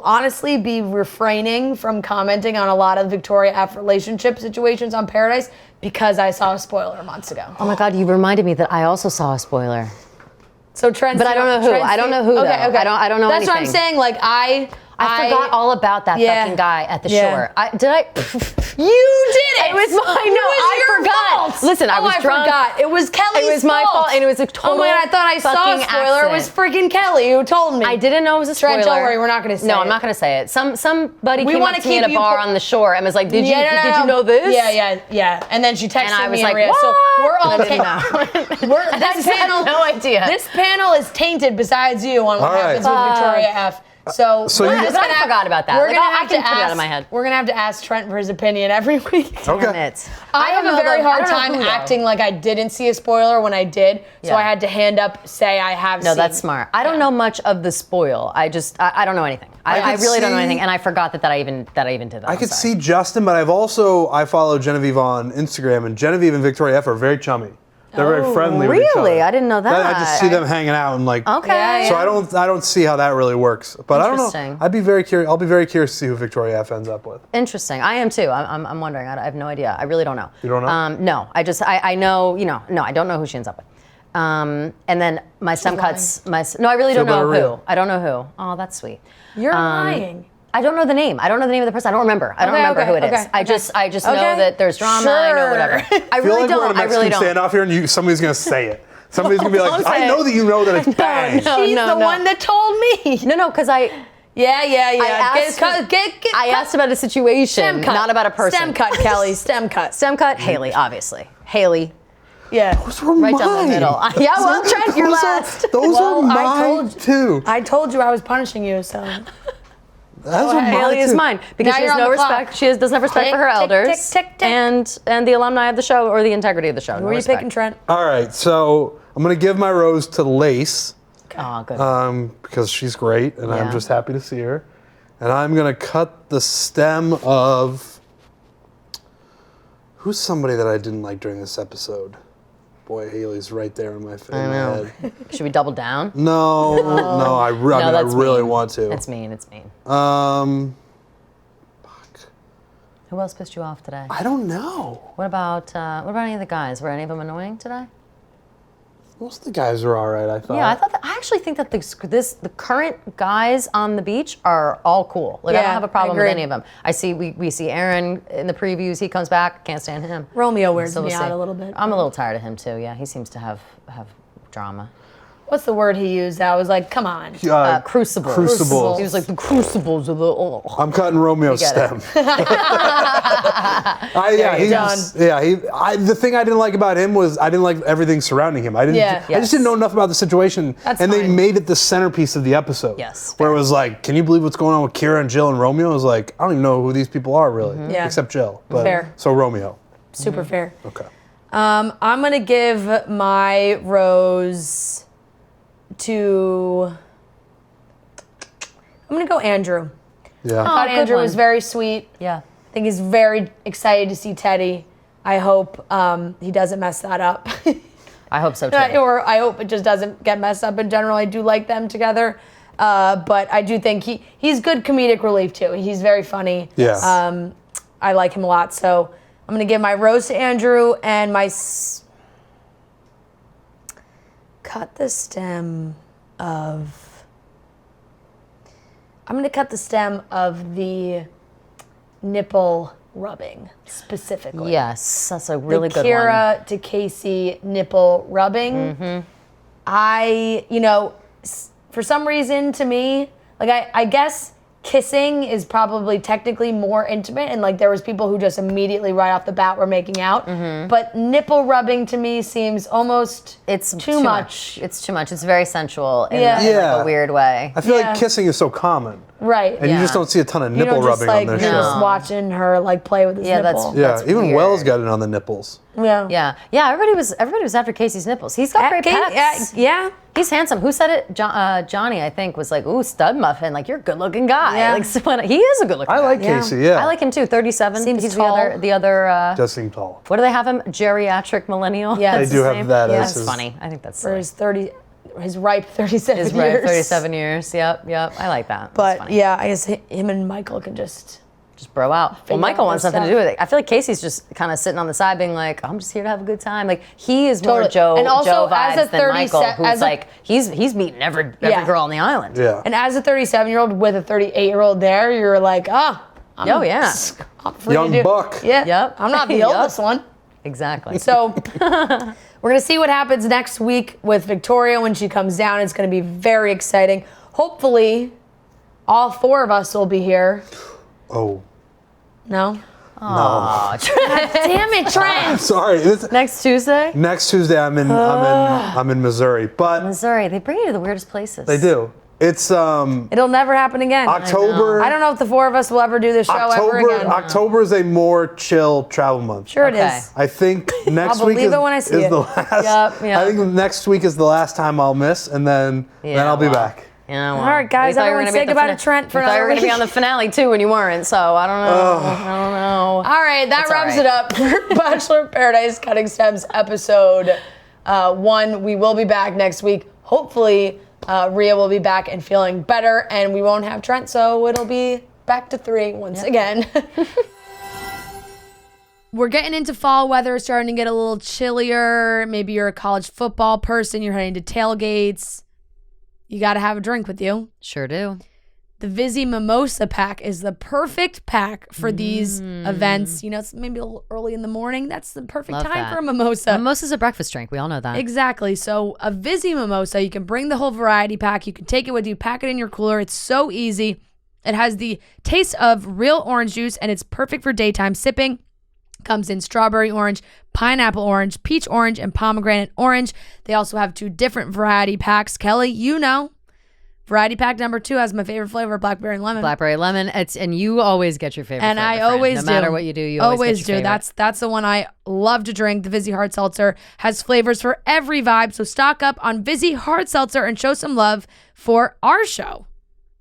honestly be refraining from commenting on a lot of Victoria F relationship situations on Paradise because I saw a spoiler months ago. Oh my God, you reminded me that I also saw a spoiler. So Trent, But I don't know who. I don't know who, Okay, though. okay. I don't know That's what I'm anything. saying. Like I forgot all about that Yeah. fucking guy at the Yeah. shore. You did it. It was my It no. was I your forgot. fault. Listen, I was drunk. forgot. It was Kelly's It was my fault, and it was a total Oh my God! I thought I saw a fucking spoiler. It was freaking Kelly who told me. I didn't know it was a spoiler. Trent, don't worry, we're not gonna say No, it. I'm not going to say it. Somebody We came wanna up to me at keep a you bar on the shore and was like, "Did you know this?" Yeah. And then she texted And I was me like, and Rhea. So "What?" we're all And I didn't know. we're this I had panel. no idea. This panel is tainted. Besides you, on what All right. happens with Victoria F. So So we're you- just But I gonna have- forgot about that. We're Like, gonna I have to can put it out ask. of my head. We're gonna have to ask Trent for his opinion every week. Damn Okay. it. I have don't a know very though. I hard don't know time who, though. acting like I didn't see a spoiler when I did, so Yeah. I had to hand up, say I have No, seen. that's smart. I don't know much of the spoil. I don't know anything. I could really don't know see- anything, and I forgot that I even did that. I I'm could sorry. see Justin, but I follow Genevieve on Instagram, and Genevieve and Victoria F are very chummy. They're very friendly with each other. Really? I didn't know that. I just see them hanging out and like. Okay. Yeah, So yeah. I don't see how that really works. But I don't know. Interesting. I'll be very curious to see who Victoria F ends up with. Interesting. I am too. I'm wondering. I have no idea. I really don't know. You don't know? No. I know. No, I don't know who she ends up with. And then my stem cuts. No, I really Feel don't know better, who. Rhea. I don't know who. Oh, that's sweet. You're lying. I don't know the name. I don't know the name of the person. I don't remember. I don't Okay, remember okay, who it is. okay, I okay. just know Okay. that there's drama. I know whatever. I I feel really like we're don't. in a I really Mexican don't. standoff here, and somebody's gonna say it. Somebody's gonna be like, Don't "I say know it. that you know that it's bang." no. She's the one that told me. No, because I Yeah. I asked about a situation, Stem cut. not about a person. Stem cut, Kelly. Stem cut. Stem cut. Haley, obviously. Haley, Yeah. Those were right mine. down the middle. Yeah, well, Trent, you're last. Those Well, are I mine told- too. I told you I was punishing you, so. Those are mine Haley is too. mine because Now she has you're on no the clock. respect. She doesn't have respect Tick, for her tick, elders tick, tick, tick. and the alumni of the show or the integrity of the show. Who are you picking, Trent? All right, so I'm gonna give my rose to Lace Oh, good. because she's great, and I'm Yeah. just happy to see her. And I'm gonna cut the stem of who's somebody that I didn't like during this episode. Boy, Haley's right there in my face. I know. Should we double down? No, no, I that's really mean. want to. It's mean. It's mean. Fuck. Who else pissed you off today? I don't know. What about any of the guys? Were any of them annoying today? Most of the guys are all right, I thought. Yeah, I actually think that the current guys on the beach are all cool. Like I don't have a problem with any of them. We see Aaron in the previews. He comes back. Can't stand him. Romeo wears me out a little bit. I'm a little tired of him too. Yeah, he seems to have drama. What's the word he used? I was like, come on. Crucible. Crucible. He was like the crucibles of the. I'm cutting Romeo's stem. The thing I didn't like about him was I didn't like everything surrounding him. I just didn't know enough about the situation. They made it the centerpiece of the episode. Yes. Where it was like, can you believe what's going on with Kira and Jill and Romeo? I was like, I don't even know who these people are really, except Jill. But, fair. So Romeo. Super fair. Okay. I'm gonna give my rose to. I'm gonna go Andrew. Yeah. I thought Andrew was very sweet. Yeah. I think he's very excited to see Teddy. I hope he doesn't mess that up. I hope so too. Or I hope it just doesn't get messed up in general. I do like them together. But I do think he's good comedic relief too. He's very funny. Yeah. I like him a lot. So I'm going to give my rose to Andrew and my cut the stem of. I'm going to cut the stem of the nipple rubbing specifically. Yes, that's a really good one. Kira to Casey nipple rubbing. For some reason to me, like I guess kissing is probably technically more intimate, and like there was people who just immediately right off the bat were making out. But nipple rubbing to me seems almost too much. It's too much. It's very sensual in Yeah. like a weird way. I feel like kissing is so common. Right. And you just don't see a ton of nipple you don't just, rubbing on this you're show. just watching her like play with his nipple. That's even weird. Wells got it on the nipples. Yeah. Everybody was after Casey's nipples. He's got great pecs. Yeah. He's handsome. Who said it? Johnny, I think, was like, "Ooh, stud muffin. Like you're a good-looking guy." Yeah. Like he is a good-looking guy. I like Casey. Yeah. I like him too. 37. Seems He's tall. the other. Does seem tall. What do they have him? Geriatric millennial. Yeah, They it's do his have name. that Yeah. as That's funny. I think that's For silly. his ripe 37 His years. right, 37 years. Yep. I like that. That's But funny. yeah, I guess him and Michael can just. Bro out. Well, Figure Michael out wants their nothing to do stuff. with it. I feel like Casey's just kind of sitting on the side being like, I'm just here to have a good time. Like he is more Joe, And also, Joe vibes as a than Michael, who's as a- like, he's meeting every Yeah. girl on the island. Yeah. And as a 37-year-old with a 38-year-old there, you're like, I'm free Young to do. buck. Yeah. Yep. I'm not the Yep. oldest one. Exactly. So we're going to see what happens next week with Victoria when she comes down. It's going to be very exciting. Hopefully, all four of us will be here. Oh. No? Aw, Damn it, Trent! Sorry. next Tuesday? Next Tuesday I'm in Missouri, but Missouri. They bring you to the weirdest places. they do. It's It'll never happen again. October. I don't know if the four of us will ever do this show ever again. October is a more chill travel month. Sure it Okay. is. I think next I'll week believe is, it when I see is it. the last. Yep. I think next week is the last time I'll miss, and then I'll be back. Yeah, well, All right, guys, we thought you were everyone gonna be say at the goodbye to Trent for we thought you another were going to be week. on the finale too, and you weren't. So I don't know. I don't know. All right, that It's all wraps right. it up for Bachelor in Paradise Cutting Stems episode 1. We will be back next week. Hopefully, Rhea will be back and feeling better, and we won't have Trent, so it'll be back to 3 once again. We're getting into fall weather, starting to get a little chillier. Maybe you're a college football person, you're heading to tailgates. You got to have a drink with you. Sure do. The Vizzy Mimosa pack is the perfect pack for these events. You know, it's maybe a little early in the morning. That's the perfect Love time that. for a mimosa. Mimosa's a breakfast drink. We all know that. Exactly. So a Vizzy Mimosa, you can bring the whole variety pack. You can take it with you, pack it in your cooler. It's so easy. It has the taste of real orange juice, and it's perfect for daytime sipping. Comes in strawberry orange, pineapple orange, peach orange, and pomegranate orange. They also have 2 different variety packs. Kelly, you know, variety pack number 2 has my favorite flavor, blackberry and lemon. Blackberry lemon. And you always get your favorite. And flavor, I friend. always do. No matter what you do, you always get your do. favorite. That's the one I love to drink. The Vizzy Hard Seltzer has flavors for every vibe. So stock up on Vizzy Hard Seltzer and show some love for our show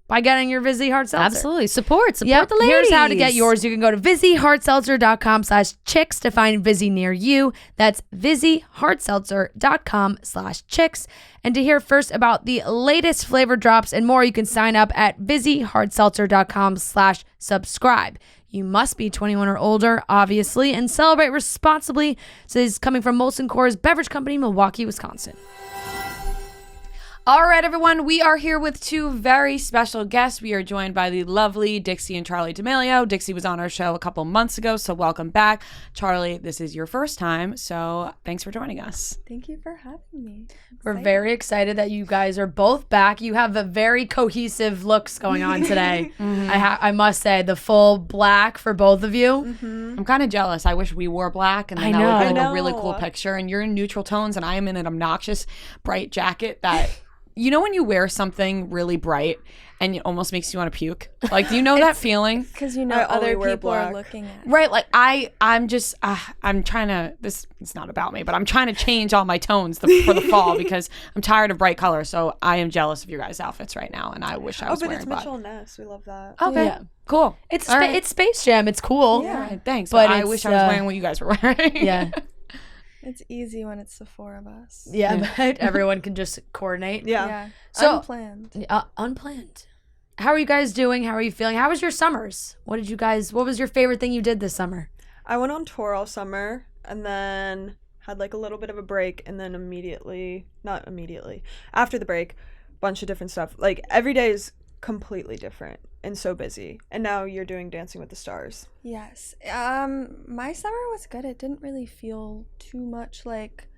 by getting your Vizzy Hard Seltzer. Absolutely. Support the ladies. Here's how to get yours. You can go to VizzyHardSeltzer.com/chicks to find Vizzy near you. That's VizzyHardSeltzer.com/chicks. And to hear first about the latest flavor drops and more, you can sign up at VizzyHardSeltzer.com/subscribe. You must be 21 or older, obviously, and celebrate responsibly. This is coming from Molson Coors Beverage Company, Milwaukee, Wisconsin. All right, everyone, we are here with two very special guests. We are joined by the lovely Dixie and Charli D'Amelio. Dixie was on our show a couple months ago, so welcome back. Charli, this is your first time, so thanks for joining us. Thank you for having me. We're very excited that you guys are both back. You have a very cohesive looks going on today. I must say, the full black for both of you. I'm kind of jealous. I wish we wore black, and then that would be like a really cool picture. And you're in neutral tones, and I am in an obnoxious bright jacket that... You know when you wear something really bright and it almost makes you want to puke? Like, do you know that feeling? Because you know other people are looking at it. Right, like I'm just, I'm trying to, this it's not about me, but I'm trying to change all my tones for the fall because I'm tired of bright colors. So I am jealous of your guys' outfits right now, and I wish I was wearing black. Oh, but it's Mitchell and Ness. We love that. Okay, Yeah. Cool. It's Space Jam. It's cool. Yeah. All right, thanks. But I wish I was wearing what you guys were wearing. Yeah. It's easy when it's the four of us. Yeah, but everyone can just coordinate. Yeah. So unplanned. Unplanned. How are you guys doing? How are you feeling? How was your summers? What was your favorite thing you did this summer? I went on tour all summer and then had like a little bit of a break, and then after the break, bunch of different stuff. Like every day is completely different and so busy. And now you're doing Dancing with the Stars. Yes. My summer was good. It didn't really feel too much like,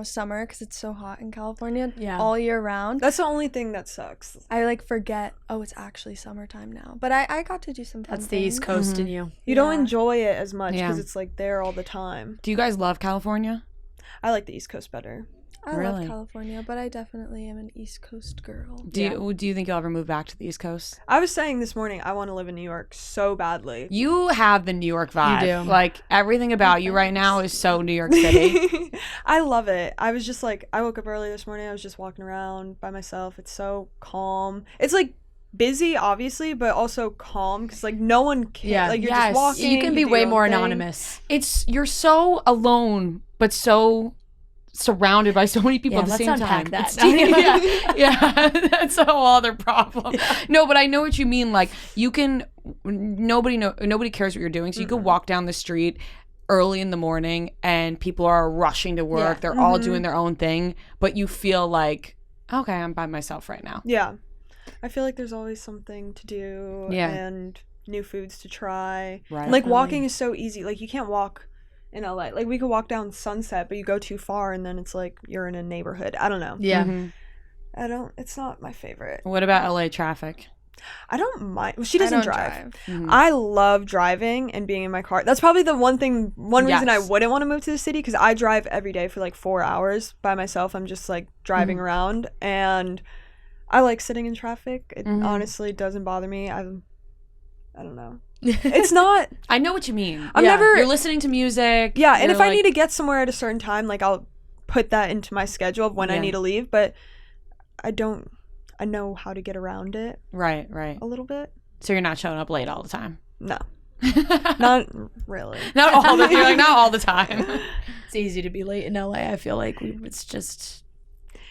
summer because it's so hot in California all year round. That's the only thing that sucks. I forget, it's actually summertime now. But I got to do some fun That's the things. East Coast in you. You don't enjoy it as much because it's like there all the time. Do you guys love California? I like the East Coast better. I Really? love California, but I definitely am an East Coast girl. Do you think you'll ever move back to the East Coast? I was saying this morning, I want to live in New York so badly. You have the New York vibe. You do. Like everything about you right now is so New York City. I love it. I was just like, I woke up early this morning. I was just walking around by myself. It's so calm. It's like busy, obviously, but also calm because like no one can. Yeah. Like you're just walking. You can be do way your own more thing. anonymous. You're so alone, but so surrounded by so many people at the same time. Let's It's- yeah, that's a whole other problem. No, but I know what you mean. Like you can, nobody cares what you're doing, so you can walk down the street early in the morning and people are rushing to work. Yeah. They're all doing their own thing, but you feel like, okay, I'm by myself right now. Yeah. I feel like there's always something to do and new foods to try. Right. Like walking is so easy. Like you can't walk in LA. Like we could walk down Sunset, but you go too far and then it's like you're in a neighborhood. I don't know. Yeah. It's not my favorite. What about LA traffic? I don't mind. Well, she doesn't drive. Mhm. I love driving and being in my car. That's probably the one reason I Yes. wouldn't want to move to the city, because I drive every day for like 4 hours by myself. I'm just like driving around, and I like sitting in traffic. It honestly doesn't bother me. I don't know. It's not. I know what you mean. I'm never. You're listening to music. Yeah, and you're if I like- need to get somewhere at a certain time, like I'll put that into my schedule of when I need to leave. But I know how to get around it Right. a little bit. So you're not showing up late all the time. No, not really. Not all the you're like, not all the time. It's easy to be late in LA. I feel like it's just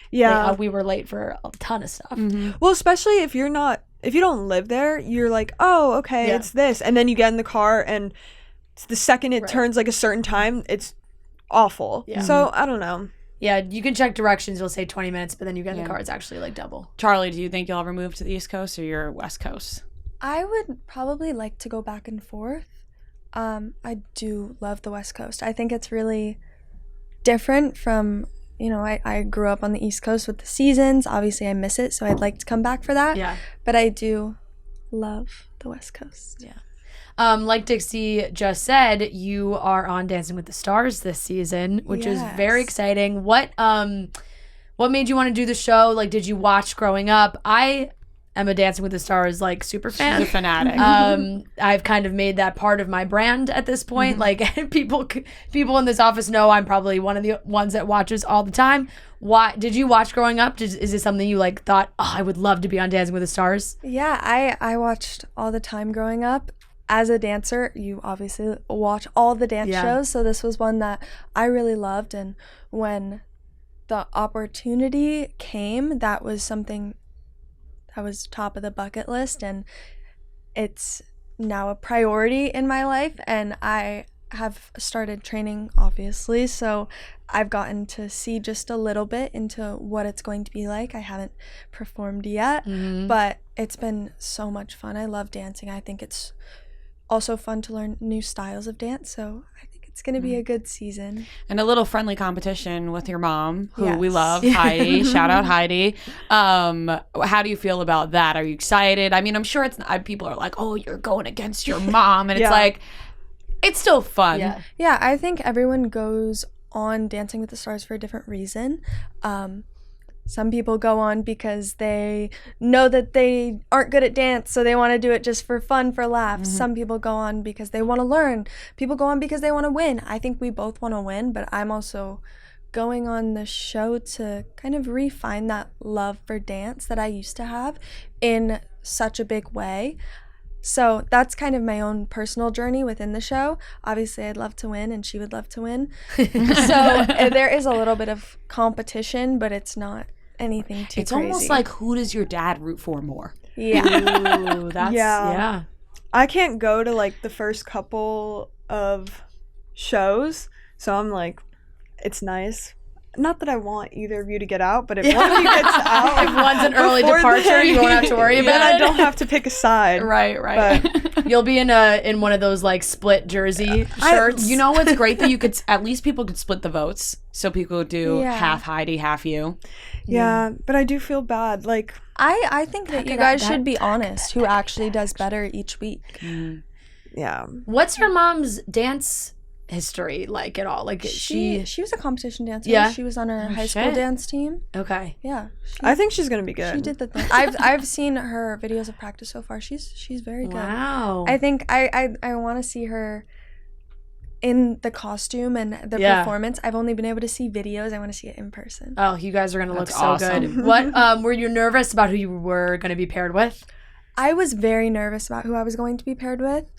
Yeah. we were late for a ton of stuff. Well, especially if you don't live there, you're like, oh, okay, it's this. And then you get in the car and the second it turns like a certain time, it's awful. Yeah. So I don't know. Yeah, you can check directions. It'll say 20 minutes, but then you get in the car, it's actually like double. Charli, do you think you'll ever move to the East Coast or you're West Coast? I would probably like to go back and forth. I do love the West Coast. I think it's really different from, I grew up on the East Coast with the seasons. Obviously, I miss it, so I'd like to come back for that. Yeah. But I do love the West Coast. Yeah. Like Dixie just said, you are on Dancing with the Stars this season, which is very exciting. What made you want to do the show? Like, did you watch growing up? I am a Dancing with the Stars like super fan. She's a fanatic. I've kind of made that part of my brand at this point. Like people in this office know I'm probably one of the ones that watches all the time. Why did you watch growing up? Is this something you like thought, oh, I would love to be on Dancing with the Stars? Yeah, I watched all the time growing up. As a dancer, you obviously watch all the dance shows, so this was one that I really loved, and when the opportunity came, that was something that was top of the bucket list, and it's now a priority in my life, and I have started training, obviously, so I've gotten to see just a little bit into what it's going to be like. I haven't performed yet, but it's been so much fun. I love dancing. I think it's also fun to learn new styles of dance, so I think it's going to be a good season. And a little friendly competition with your mom, who we love, Heidi. Shout out Heidi. How do you feel about that? Are you excited? I mean, I'm sure people are like, oh, you're going against your mom, and it's like, it's still fun. Yeah, I think everyone goes on Dancing with the Stars for a different reason. Some people go on because they know that they aren't good at dance, so they want to do it just for fun, for laughs. Some people go on because they want to learn. People go on because they want to win. I think we both want to win, but I'm also going on the show to kind of refine that love for dance that I used to have in such a big way. So that's kind of my own personal journey within the show. Obviously, I'd love to win, and she would love to win. So there is a little bit of competition, but it's not anything too It's crazy. almost like, who does your dad root for more? Yeah. Ooh, that's, Yeah. I can't go to like the first couple of shows, so I'm like, it's nice. Not that I want either of you to get out, but if one of you gets out, if one's an early before departure, then, you won't have to worry about then it. I don't have to pick a side. Right. But You'll be in one of those like split jersey shirts. You know what's great, that you could, at least people could split the votes, so people would do half Heidi, half you. yeah, but I do feel bad. Like, I think that you guys should be honest who actually does better each week. yeah. What's your mom's dance history like at all? Like She was a competition dancer. Yeah. She was on our high school shit. dance team. okay. Yeah. I think she's gonna be good. She did the thing. I've seen her videos of practice so far. She's very good. Wow. I think I want to see her in the costume and the performance. I've only been able to see videos. I want to see it in person. Oh, you guys are gonna look That's so awesome. good. What were you nervous about who you were gonna be paired with? I was very nervous about who I was going to be paired with.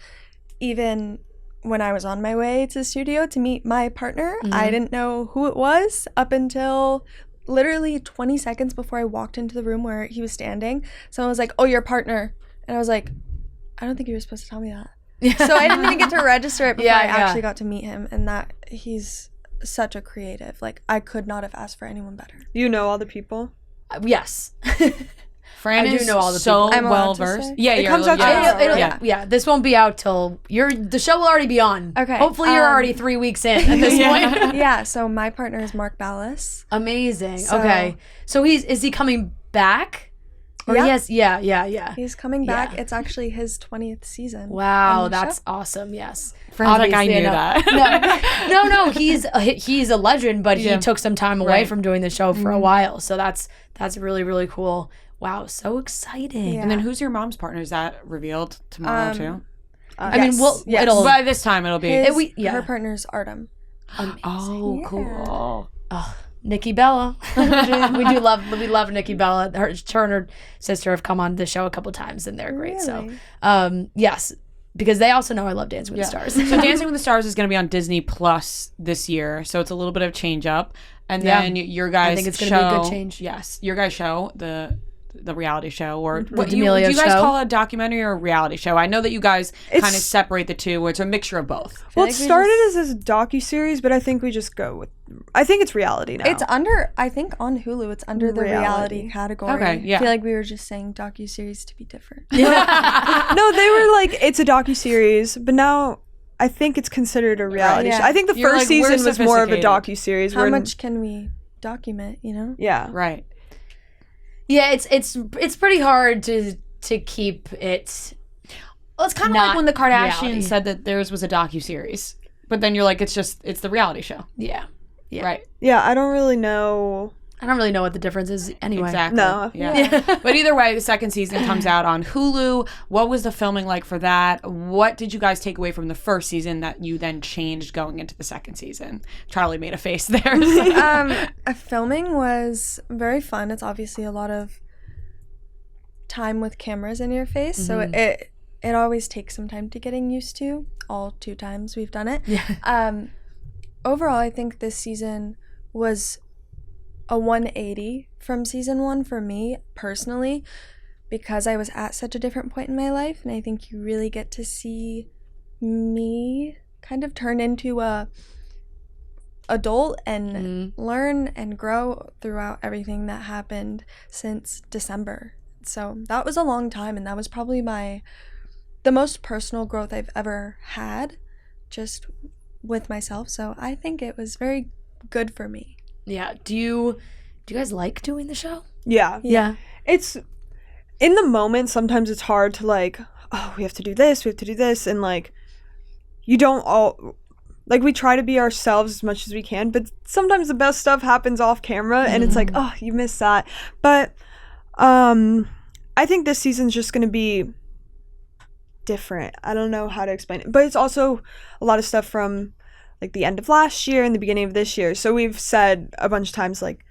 Even when I was on my way to the studio to meet my partner, I didn't know who it was up until literally 20 seconds before I walked into the room where he was standing. Someone was like, "Oh, your partner." And I was like, I don't think you were supposed to tell me that. So I didn't even get to register it before I actually got to meet him. And that he's such a creative. Like, I could not have asked for anyone better. You know all the people? Yes. Fran I do is know all the so people. I'm allowed well to versed. say? Yeah, It you're comes out yeah. tomorrow, This won't be out till the show will already be on. Okay, Hopefully you're already 3 weeks in at this point. Yeah, so my partner is Mark Ballas. Amazing. So- Okay. So is he coming back? Or Yeah. yes, yeah. He's coming back. Yeah. It's actually his 20th season. Wow, on the that's show. awesome. Yes. Fran's like, I Obviously, knew know. that. No. He's a legend, but he took some time away Right. from doing the show for a while. So that's really, really cool. Wow, so exciting. Yeah. And then who's your mom's partner? Is that revealed tomorrow too? I mean, Yes. it'll. By this time, it'll be. Her partner's Artem. Oh, cool. Nikki Bella. we love Nikki Bella. Her and her sister have come on the show a couple times, and they're great. Really? So, yes, because they also know I love Dancing with the Stars. So Dancing with the Stars is going to be on Disney Plus this year, so it's a little bit of change up. And then your guys, I think it's going to be a good change. Yes, your guys' show, the reality show, or The what do you Amelio guys show. call it, a documentary or a reality show? I know that you guys kind of separate the two, where it's a mixture of both. Well, it started as a docuseries, but I think we just go with. I think it's reality now. It's under, I think on Hulu, it's under the reality category. Okay, yeah. I feel like we were just saying docuseries to be different. No, they were like, it's a docuseries, but now I think it's considered a reality Yeah. show. I think the You're first like, season we're was more of a sophisticated. docuseries. How much can we document, you know? Yeah. Right. Yeah, it's pretty hard to keep it. Well, it's kind of Not like when the Kardashians reality. said that theirs was a docuseries, but then you're like, it's the reality show. Yeah. Right. Yeah, I don't really know. I don't really know what the difference is anyway. Exactly. No. Yeah. But either way, the second season comes out on Hulu. What was the filming like for that? What did you guys take away from the first season that you then changed going into the second season? Charli made a face there. Filming was very fun. It's obviously a lot of time with cameras in your face, so it always takes some time to getting used to. All 2 times we've done it. Yeah. Overall, I think this season was a 180 from season 1 for me personally. because I was at such a different point in my life, and I think you really get to see me kind of turn into a adult and learn and grow throughout everything that happened since December. So that was a long time, and that was probably the most personal growth I've ever had just with myself. So I think it was very good for me. Yeah. Do you guys like doing the show? Yeah. It's in the moment, sometimes it's hard to like, oh, we have to do this, and like you don't all like, we try to be ourselves as much as we can, but sometimes the best stuff happens off camera and it's like, oh, you missed that. But I think this season's just going to be different. I don't know how to explain it, but it's also a lot of stuff from like the end of last year and the beginning of this year. So we've said a bunch of times, like,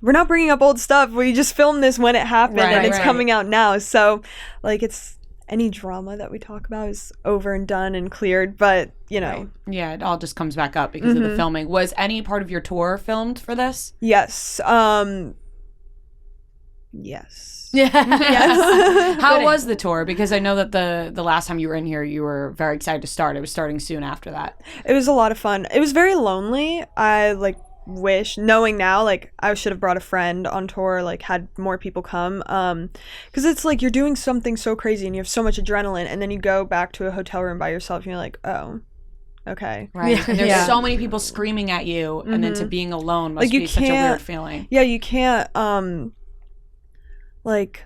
we're not bringing up old stuff. We just filmed this when it happened, and it's coming out now. So like, it's any drama that we talk about is over and done and cleared, but you know. Yeah, it all just comes back up because of the filming. Was any part of your tour filmed for this? Yes. Yes. Yes. How was the tour? Because I know that the last time you were in here, you were very excited to start. It was starting soon after that. It was a lot of fun. It was very lonely. I wish, knowing now, like, I should have brought a friend on tour, like had more people come, because it's like you're doing something so crazy and you have so much adrenaline, and then you go back to a hotel room by yourself and you're like, oh, okay, right. And there's so many people screaming at you, and then to being alone must be such a weird feeling. Yeah, you can't like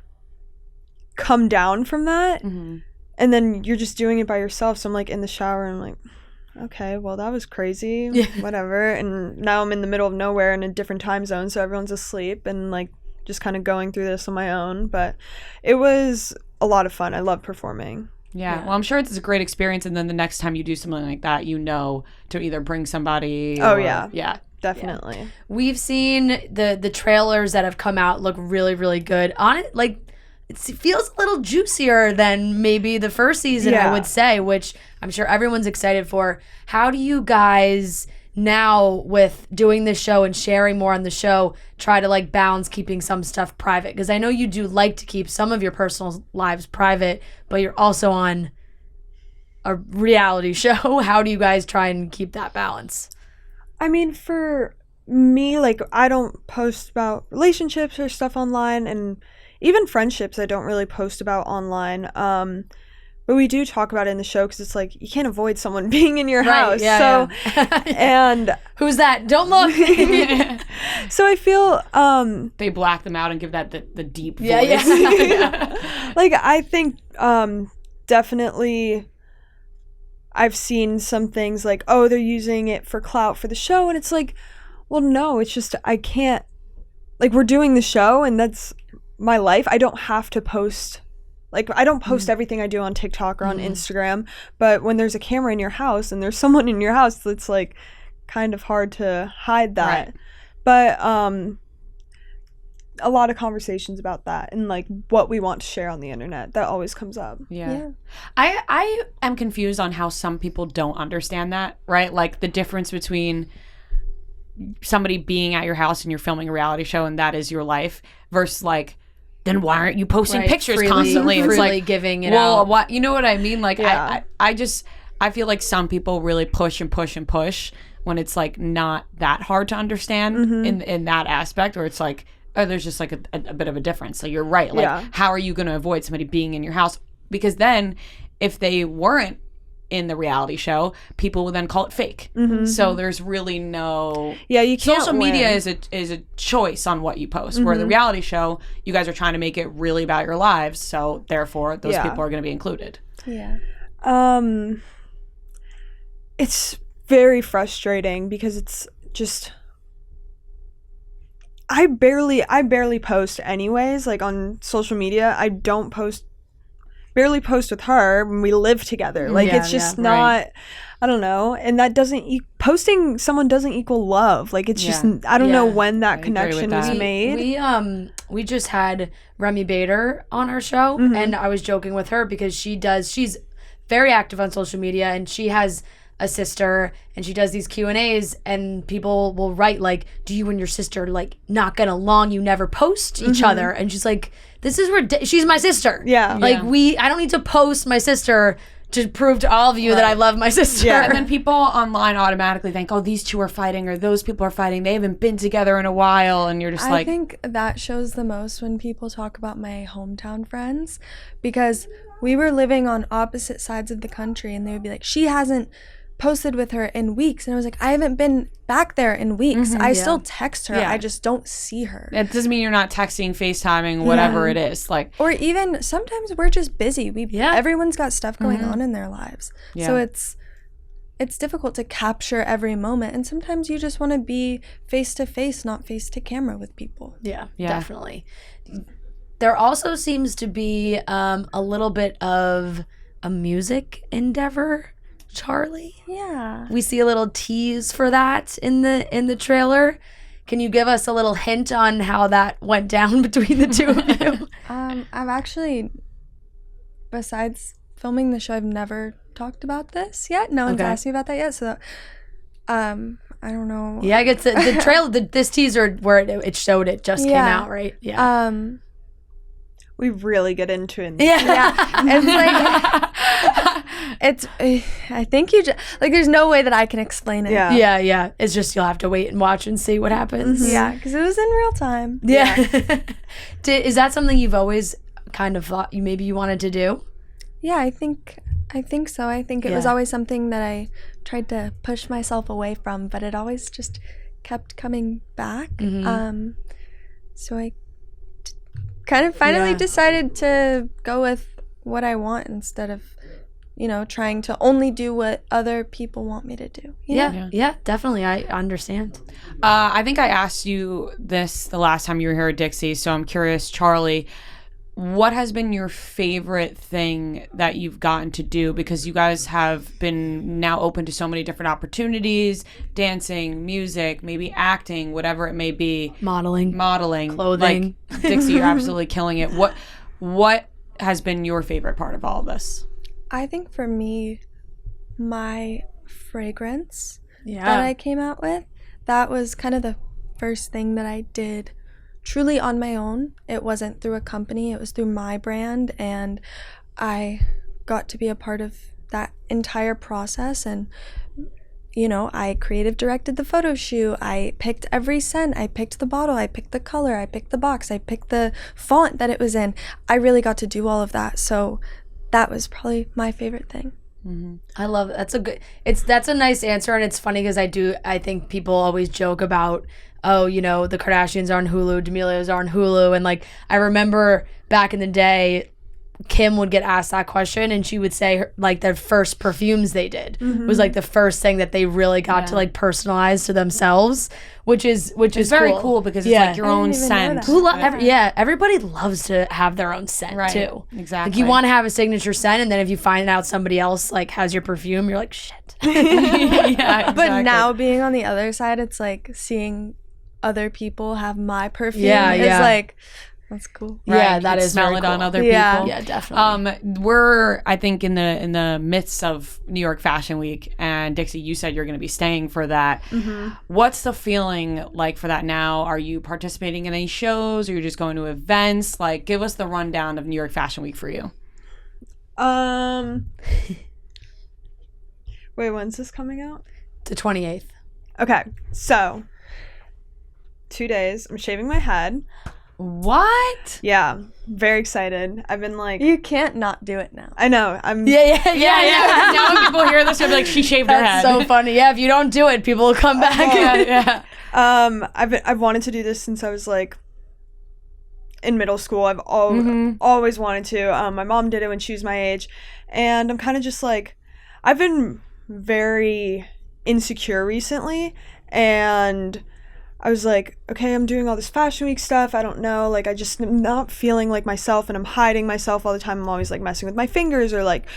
come down from that, and then you're just doing it by yourself. So I'm like in the shower and I'm like, okay, well, that was crazy, whatever. And now I'm in the middle of nowhere in a different time zone, so everyone's asleep, and like just kind of going through this on my own. But it was a lot of fun. I love performing. Yeah, well, I'm sure it's a great experience, and then the next time you do something like that, you know to either bring somebody or, yeah, definitely. Yeah. We've seen the trailers that have come out look really, really good. On it, like, it feels a little juicier than maybe the first season, I would say, which I'm sure everyone's excited for. How do you guys now, with doing this show and sharing more on the show, try to like balance keeping some stuff private? Because I know you do like to keep some of your personal lives private, but you're also on a reality show. How do you guys try and keep that balance? I mean, for me, like, I don't post about relationships or stuff online, and even friendships I don't really post about online. But we do talk about it in the show because it's like, you can't avoid someone being in your house. And who's that? Don't look. So I feel they black them out and give that the deep voice. Like, I think definitely I've seen some things like, oh, they're using it for clout for the show, and it's like, well, no, it's just, I can't, like, we're doing the show and that's my life. I don't have to post, like, I don't post everything I do on TikTok or on Instagram, but when there's a camera in your house and there's someone in your house, it's like kind of hard to hide that. But a lot of conversations about that and like what we want to share on the internet, that always comes up. I am confused on how some people don't understand that, right? Like the difference between somebody being at your house and you're filming a reality show and that is your life versus like, then why aren't you posting pictures constantly? It's like giving it out. What, you know what I mean? Like I feel like some people really push and push and push when it's like not that hard to understand in that aspect, or it's like, oh, there's just like a bit of a difference. So you're right. Like, how are you going to avoid somebody being in your house? Because then if they weren't in the reality show, people would then call it fake. So there's really no... Yeah, you can't Social media is a choice on what you post, where the reality show, you guys are trying to make it really about your lives, so therefore those people are going to be included. Yeah. It's very frustrating because it's just... I barely post anyways, like on social media. I don't barely post with her when we live together. Like, it's just not, I don't know. And that doesn't, posting someone doesn't equal love. Like, it's just, I don't know when that connection is made. We just had Remy Bader on our show, and I was joking with her because she's very active on social media, and she has a sister, and she does these Q&As, and people will write like, do you and your sister like not get along? You never post each other. And she's like, this is she's my sister. Yeah. Like I don't need to post my sister to prove to all of you that I love my sister. Yeah. And then people online automatically think, oh, these two are fighting, or those people are fighting. They haven't been together in a while. And you're just I think that shows the most when people talk about my hometown friends, because we were living on opposite sides of the country, and they would be like, she hasn't posted with her in weeks. And I was like, I haven't been back there in weeks. I still text her. I just don't see her. It doesn't mean you're not texting, FaceTiming, whatever it is. Like, or even sometimes we're just busy. Everyone's got stuff going on in their lives. So it's difficult to capture every moment. And sometimes you just want to be face to face, not face to camera with people. Yeah, definitely. There also seems to be a little bit of a music endeavor, Charli. Yeah. We see a little tease for that in the trailer. Can you give us a little hint on how that went down between the two of you? I've actually, besides filming the show, I've never talked about this yet. No one's asked me about that yet. So, I don't know. Yeah, I guess the trailer, this teaser where it showed it just came out, right? Yeah. We really get into it. Yeah. It's like, I think you just, like, there's no way that I can explain it. Yeah. It's just you'll have to wait and watch and see what happens. Yeah, because it was in real time. Yeah. Is that something you've always kind of thought you wanted to do? Yeah, I think so. I think it was always something that I tried to push myself away from, but it always just kept coming back. So I kind of finally decided to go with what I want instead of, trying to only do what other people want me to do. Yeah, definitely. I understand. I think I asked you this the last time you were here at Dixie, so I'm curious, Charli, what has been your favorite thing that you've gotten to do? Because you guys have been now open to so many different opportunities, dancing, music, maybe acting, whatever it may be. Modeling. Clothing. Like, Dixie, you're absolutely killing it. What has been your favorite part of all of this? I think for me, my fragrance that I came out with, that was kind of the first thing that I did truly on my own. It wasn't through a company, it was through my brand, and I got to be a part of that entire process. And I creative directed the photo shoot, I picked every scent, I picked the bottle, I picked the color, I picked the box, I picked the font that it was in. I really got to do all of that, so that was probably my favorite thing. I love it. That's a nice answer, and it's funny because I think people always joke about, the Kardashians are on Hulu, D'Amelios are on Hulu, and like I remember back in the day, Kim would get asked that question, and she would say like their first perfumes they did was like the first thing that they really got to like personalize to themselves, which is very cool because it's like your own scent. Everybody loves to have their own scent too. Exactly. Like you want to have a signature scent, and then if you find out somebody else like has your perfume, you're like shit. Exactly. But now being on the other side, it's like seeing other people have my perfume is like, that's cool. Right. Yeah, that is smell very it cool. on other people. Yeah, definitely. We're, I think, in the midst of New York Fashion Week, and Dixie, you said you're going to be staying for that. What's the feeling like for that now? Are you participating in any shows? Or are you just going to events? Like, give us the rundown of New York Fashion Week for you. Wait, when's this coming out? The 28th. Okay, so 2 days. I'm shaving my head. What? Yeah, very excited. I've been like, you can't not do it now. I know. I'm. Yeah. Now when people hear this, they'll be like, she shaved her head. That's so funny. Yeah, if you don't do it, people will come back. I've wanted to do this since I was like in middle school. I've always wanted to. My mom did it when she was my age, and I'm kind of just like, I've been very insecure recently, and I was like, okay, I'm doing all this Fashion Week stuff. I don't know. Like, I just am not feeling like myself, and I'm hiding myself all the time. I'm always like messing with my fingers or like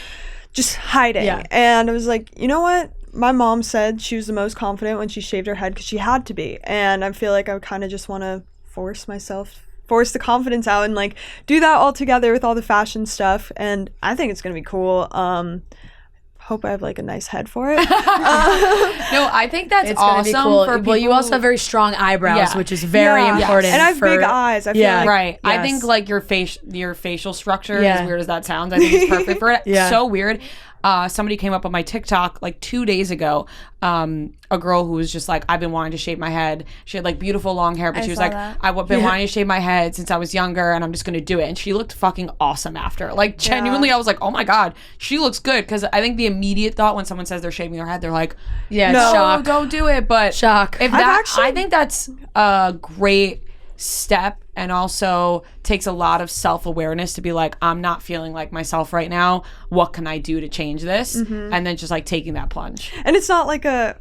just hiding. Yeah. And I was like, you know what? My mom said she was the most confident when she shaved her head because she had to be. And I feel like I kind of just want to force the confidence out and like do that all together with all the fashion stuff. And I think it's going to be cool. hope I have like a nice head for it. No, I think that's awesome. Cool. For people. Well, you also have very strong eyebrows, which is very important. And I have big eyes. I feel like right. Yes. I think like your facial structure, as weird as that sounds, I think it's perfect for it. So weird. Somebody came up on my TikTok like 2 days ago. A girl who was just like, I've been wanting to shave my head. She had like beautiful long hair, but she was like, I've been wanting to shave my head since I was younger, and I'm just gonna do it. And she looked fucking awesome after. Like genuinely, I was like, oh my god, she looks good. Because I think the immediate thought when someone says they're shaving their head, they're like, no, shock. Go do it. But shock. If that, I think that's a great step, and also takes a lot of self-awareness to be like, I'm not feeling like myself right now, what can I do to change this? And then just like taking that plunge. And it's not like a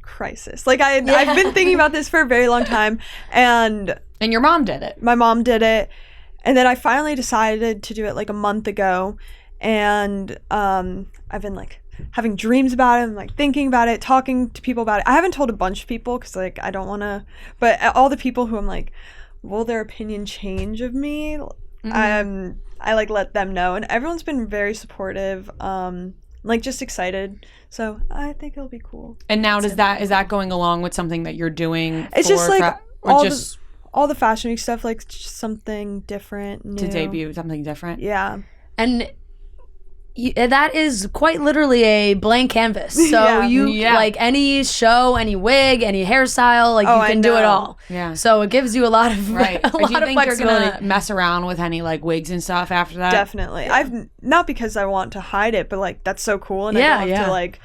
crisis. Like I've been thinking about this for a very long time, and your mom did it. My mom did it, and then I finally decided to do it like a month ago, and I've been like having dreams about it and like thinking about it, talking to people about it. I haven't told a bunch of people because like I don't want to, but all the people who I'm like, will their opinion change of me? I like let them know, and everyone's been very supportive, like just excited. So I think it'll be cool. And now is that going along with something that you're doing? It's just like all the Fashion Week stuff, like just something different, new. To debut something different. Yeah. And that is quite literally a blank canvas. So like any show, any wig, any hairstyle, like you can do it all. Yeah. So it gives you a lot of do you think flexibility. you're gonna mess around with any like wigs and stuff after that? Definitely. I've not because I want to hide it, but like that's so cool, and I don't have to like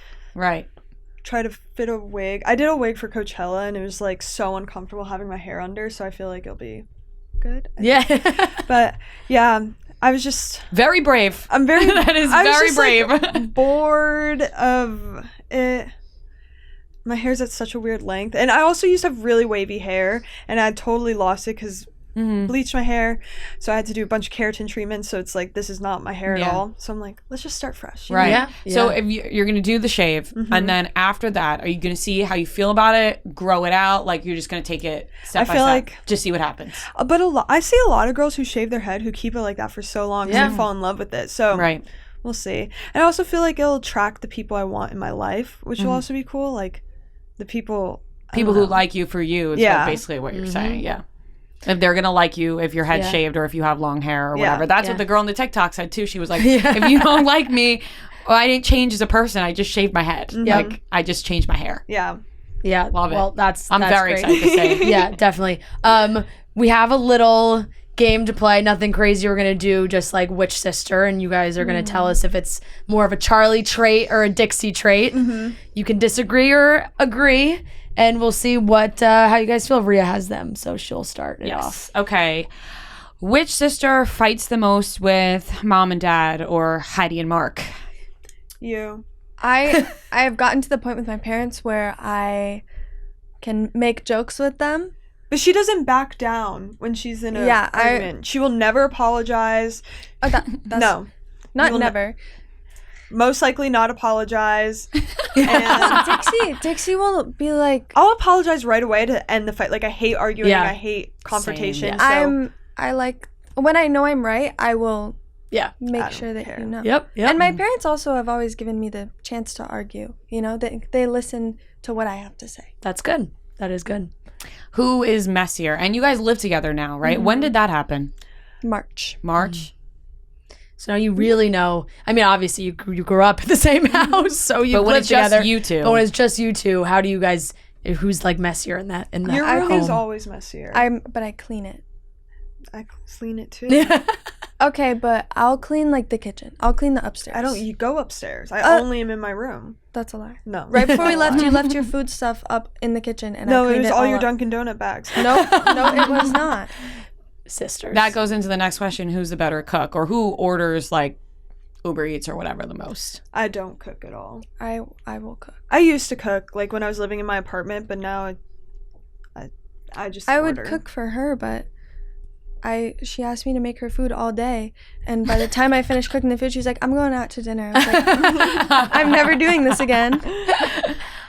try to fit a wig. I did a wig for Coachella, and it was like so uncomfortable having my hair under. So I feel like it'll be good. But yeah. I was just very brave. I'm very that is very brave. Like, bored of it. My hair's at such a weird length, and I also used to have really wavy hair, and I totally lost it because bleached my hair, so I had to do a bunch of keratin treatments. So it's like this is not my hair at all. So I'm like, let's just start fresh. Right. Yeah. So if you're gonna do the shave, and then after that, are you gonna see how you feel about it? Grow it out? Like you're just gonna take it step by step? Like just see what happens. But I see a lot of girls who shave their head who keep it like that for so long because they fall in love with it. So we'll see. And I also feel like it'll attract the people I want in my life, which will also be cool. Like the people who like you for you is basically what you're saying. Yeah. If they're gonna like you if your head's shaved or if you have long hair or whatever. That's what the girl in the TikTok said too. She was like, if you don't like me, well, I didn't change as a person. I just shaved my head. Like I just changed my hair. Yeah. Love it. Well, I'm very excited to say it. Yeah, definitely. We have a little game to play. Nothing crazy. We're gonna do just like which sister, and you guys are gonna tell us if it's more of a Charli trait or a Dixie trait. You can disagree or agree. And we'll see how you guys feel. Rhea has them, so she'll start it off. Okay. Which sister fights the most with mom and dad, or Heidi and Mark? You. I have gotten to the point with my parents where I can make jokes with them. But she doesn't back down when she's in an argument. She will never apologize. That's no. Not never. Most likely not apologize. And Dixie will be like, I'll apologize right away to end the fight. Like I hate arguing. I hate confrontation. So. I like when I know I'm right, I will make sure that you know. Yep. And my parents also have always given me the chance to argue. You know, they listen to what I have to say. That's good. That is good. Who is messier? And you guys live together now, right? When did that happen? March. So now you really know. I mean, obviously you grew up in the same house, so you live together. Just you two. But when it's just you two, how do you guys? Who's like messier in that? Your room is always messier. But I clean it. I clean it too. Okay, but I'll clean like the kitchen. I'll clean the upstairs. You go upstairs. I only am in my room. That's a lie. No. Right before we left, you left your food stuff up in the kitchen, and no, I cleaned it was it all your up. Dunkin' Donut bags. No, it was not. Sisters. That goes into the next question: who's the better cook, or who orders like Uber Eats or whatever the most? I don't cook at all. I will cook. I used to cook like when I was living in my apartment, but now I just I order. would cook for her, but she asked me to make her food all day, and by the time I finished cooking the food, she's like, I'm going out to dinner. I was like, I'm never doing this again.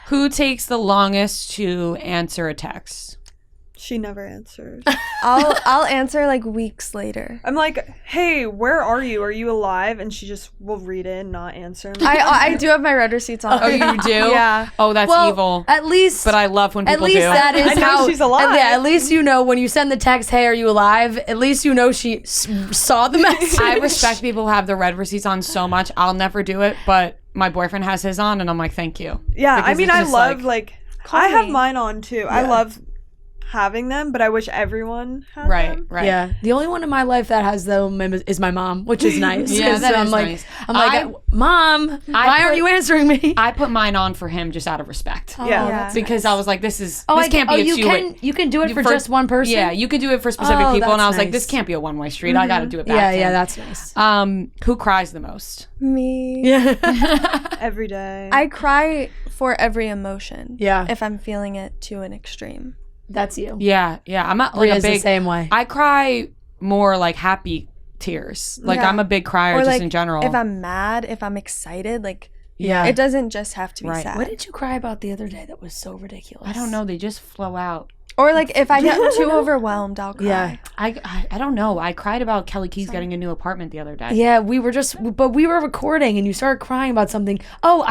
Who takes the longest to answer a text? She never answers. I'll answer like weeks later. I'm like, hey, where are you? Are you alive? And she just will read it and not answer me. I do have my read receipts on. Oh, you do? Yeah. Oh, that's Well, evil. At least, But I love when people at least do. that is I know how she's alive. At least you know when you send the text, "Hey, are you alive?" At least you know she saw the message. I respect people who have their read receipts on so much. I'll never do it, but my boyfriend has his on, and I'm like, thank you. Yeah, Because I mean, it's I just love, like I have me. mine on too. I love having them, but I wish everyone had Right, them. right. Yeah, the only one in my life that has them is my mom, which is nice. Yeah, 'Cause that I'm is like, nice. I'm like, Mom, why aren't you answering me? I put mine on for him just out of respect. Yeah. that's Because I was like, this I can't be a you two-way. you can do it for just one person. Yeah, you can do it for specific Oh, people, and I was that's like, this nice. can't be a one-way street. I got to do it back. yeah, to yeah, him. that's nice. Who cries the most? Me. Yeah, Every day. I cry for every emotion. Yeah. If I'm feeling it to an extreme. that's you. Yeah, I'm not like Rhea's a big. the same way. I cry more like happy tears. Like Yeah. I'm a big crier Or just like in general. if I'm mad, if I'm excited, like Yeah. it doesn't just have to be Right. sad. What did you cry about the other day that was so ridiculous? I don't know. They just flow out. Or like if I get too overwhelmed, I'll cry. Yeah. I don't know. I cried about Kelly Keys getting a new apartment the other day. Yeah, we were recording and you started crying about something. Oh,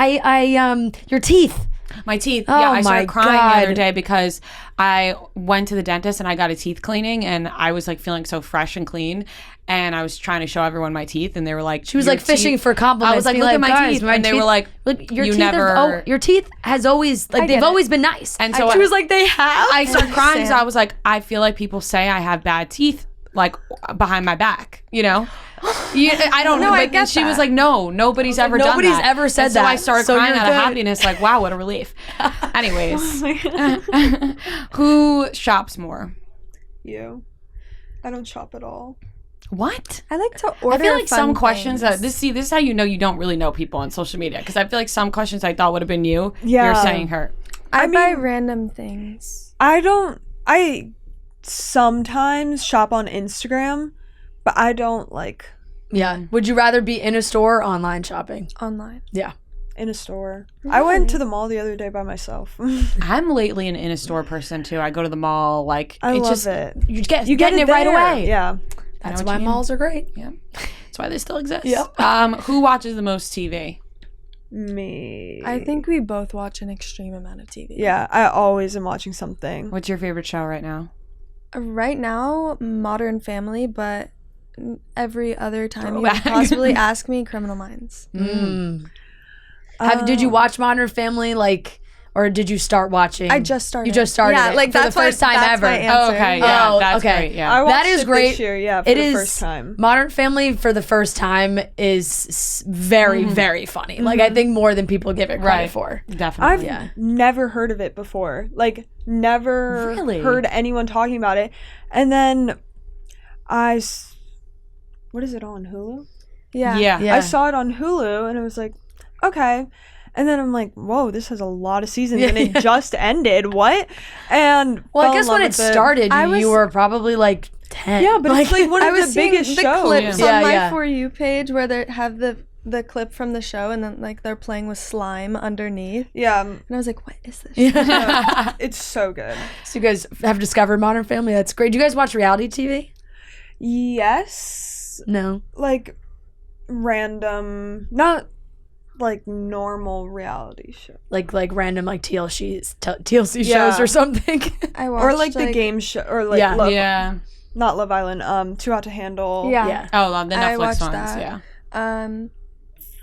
your teeth. My teeth. Oh Yeah, I my started crying the other God. day because I went to the dentist and I got a teeth cleaning and I was like feeling so fresh and clean. And I was trying to show everyone my teeth and they were like, She was like fishing for compliments. I was like, being look at my "Guys, teeth. And they were like, look, your you teeth never. your teeth has always like get they've it. always been nice. And so she was like, they have. I started crying because understand. I was like, I feel like people say I have bad teeth, like behind my back, you know? I don't know. I But get she was that. like, no, nobody's ever done that. nobody's ever said And so I that. started So crying you're out of good. happiness, like, wow, what a relief. Anyways, who shops more? You. I don't shop at all. What? I like to order. I feel like some fun questions things. this is how you know you don't really know people on social media because I feel like some questions I thought would have been you. Yeah. You're saying her. I buy random things. I sometimes shop on Instagram, but I don't like Yeah. Would you rather be in a store or online shopping? Online. Yeah. in a store. I went to the mall the other day by myself. I'm lately an in a store person too. I go to the mall like I it's love just it. You get Get it right there. away. Yeah. That's what why you mean. malls are great. yeah. That's why they still exist. Yep. Who watches the most TV? Me. I think we both watch an extreme amount of TV. Yeah, I always am watching something. What's your favorite show right now? Right now, Modern Family, but every other time you Throwback. could possibly ask me, Criminal Minds. Did you watch Modern Family or did you start watching? I just started. You just started Yeah, it like for the that's first my, time that's ever. my answer. Okay, yeah, Oh, that's okay. great. Yeah. I watched That is it great. this year, yeah, for It the is first time. Modern Family for the first time is very, very funny. Like I think more than people give it credit Right. for. Definitely. I've never heard of it before. Like, never Really? heard anyone talking about it. And then what is it on Hulu? Yeah. Yeah. I saw it on Hulu and I was like, okay. And then I'm like, whoa, this has a lot of seasons and it just ended. What? And Well, fell I in guess love when it with it. started, I was- you were probably like 10. Yeah, but it's like one I of was the seeing biggest the shows. clips Yeah, on my yeah. For You page where they have the clip from the show and then like they're playing with slime underneath. Yeah, And I was like, what is this? it's so good. So you guys have discovered Modern Family. That's great. Do you guys watch reality TV? Yes, No. like random, not like normal reality show. Like random TLC Yeah. shows or something. I watched Or like the game show, or like Yeah. Yeah. not Love Island, Too Hot to Handle. Yeah. Yeah. Oh, the I Netflix watched ones. that. Yeah.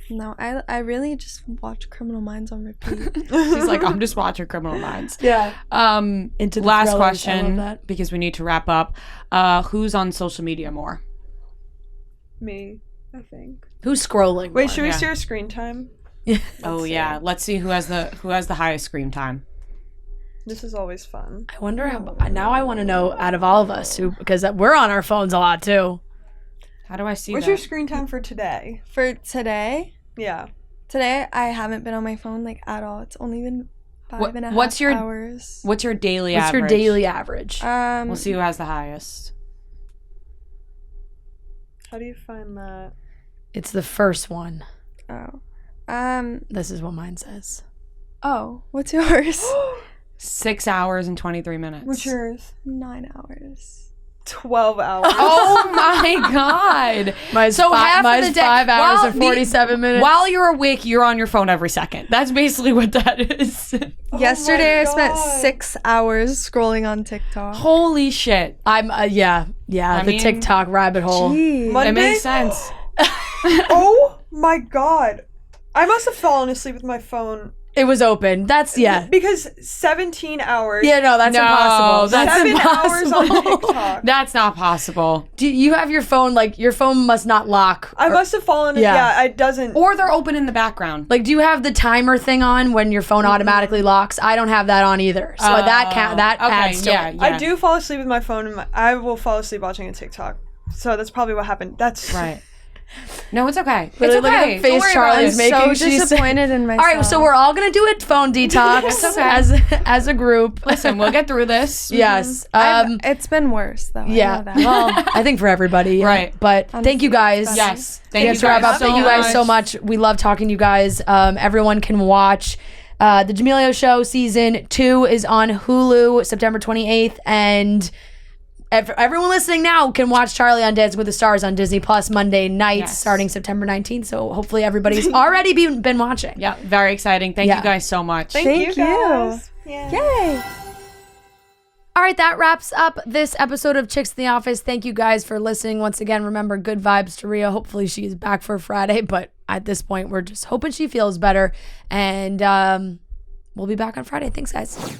No, I really just watch Criminal Minds on repeat. She's like, I'm just watching Criminal Minds. Yeah. Into the last thrillers. I question love that. because we need to wrap up. Who's on social media more? Me, I think. Who's scrolling? Wait, more? should we Yeah. see our screen time? Oh yeah, let's see who has the highest screen time. This is always fun. I wonder how. Now I want to know out of all of us because we're on our phones a lot too. How do I see What's that? your screen time for today? For today, Yeah. I haven't been on my phone like at all. It's only been five and a half what's your- hours. What's your daily What's average? your daily average? We'll see who has the highest. How do you find that? It's the first one. Oh. This is what mine says. Oh, what's yours? 6 hours and 23 minutes. What's yours? 9 hours. 12 hours. Oh my God. Half of the day, 5 hours and 47 minutes. While you're awake, you're on your phone every second. That's basically what that is. Yesterday I spent God. 6 hours scrolling on TikTok. Holy shit. I'm the TikTok rabbit hole. Gee. Monday? It makes sense. Oh my God. I must have fallen asleep with my phone. It was open. That's Because 17 hours. Yeah, no, that's impossible. That's 7 impossible. hours on TikTok. That's not possible. Do you have your phone, like, your phone must not lock? I must have fallen. Yeah. Yeah, it doesn't. Or they're open in the background. Like, do you have the timer thing on when your phone automatically locks? I don't have that on either. So that adds to it. I do fall asleep with my phone, and I will fall asleep watching a TikTok. So that's probably what happened. That's right. No, it's okay. Really, It's look at okay. the face Don't worry Charlie's about it. making. So disappointed in myself. All right, so we're all gonna do a phone detox It's okay. as a group. Listen, we'll get through this. Yes. It's been worse though. Yeah. I know that. Well, I think for everybody. Right. But thank you guys. Yes. Thank you guys so much. We love talking to you guys. Everyone can watch the Amelio Show season 2 is on Hulu September 28th, and everyone listening now can watch Charli on Dancing with the Stars on Disney Plus Monday nights starting September 19th. So hopefully everybody's already been watching. Yeah, very exciting. Thank you guys so much. Thank you guys. Yeah. Yay. All right, that wraps up this episode of Chicks in the Office. Thank you guys for listening. Once again, remember, good vibes to Rhea. Hopefully she is back for Friday, but at this point, we're just hoping she feels better. And we'll be back on Friday. Thanks, guys.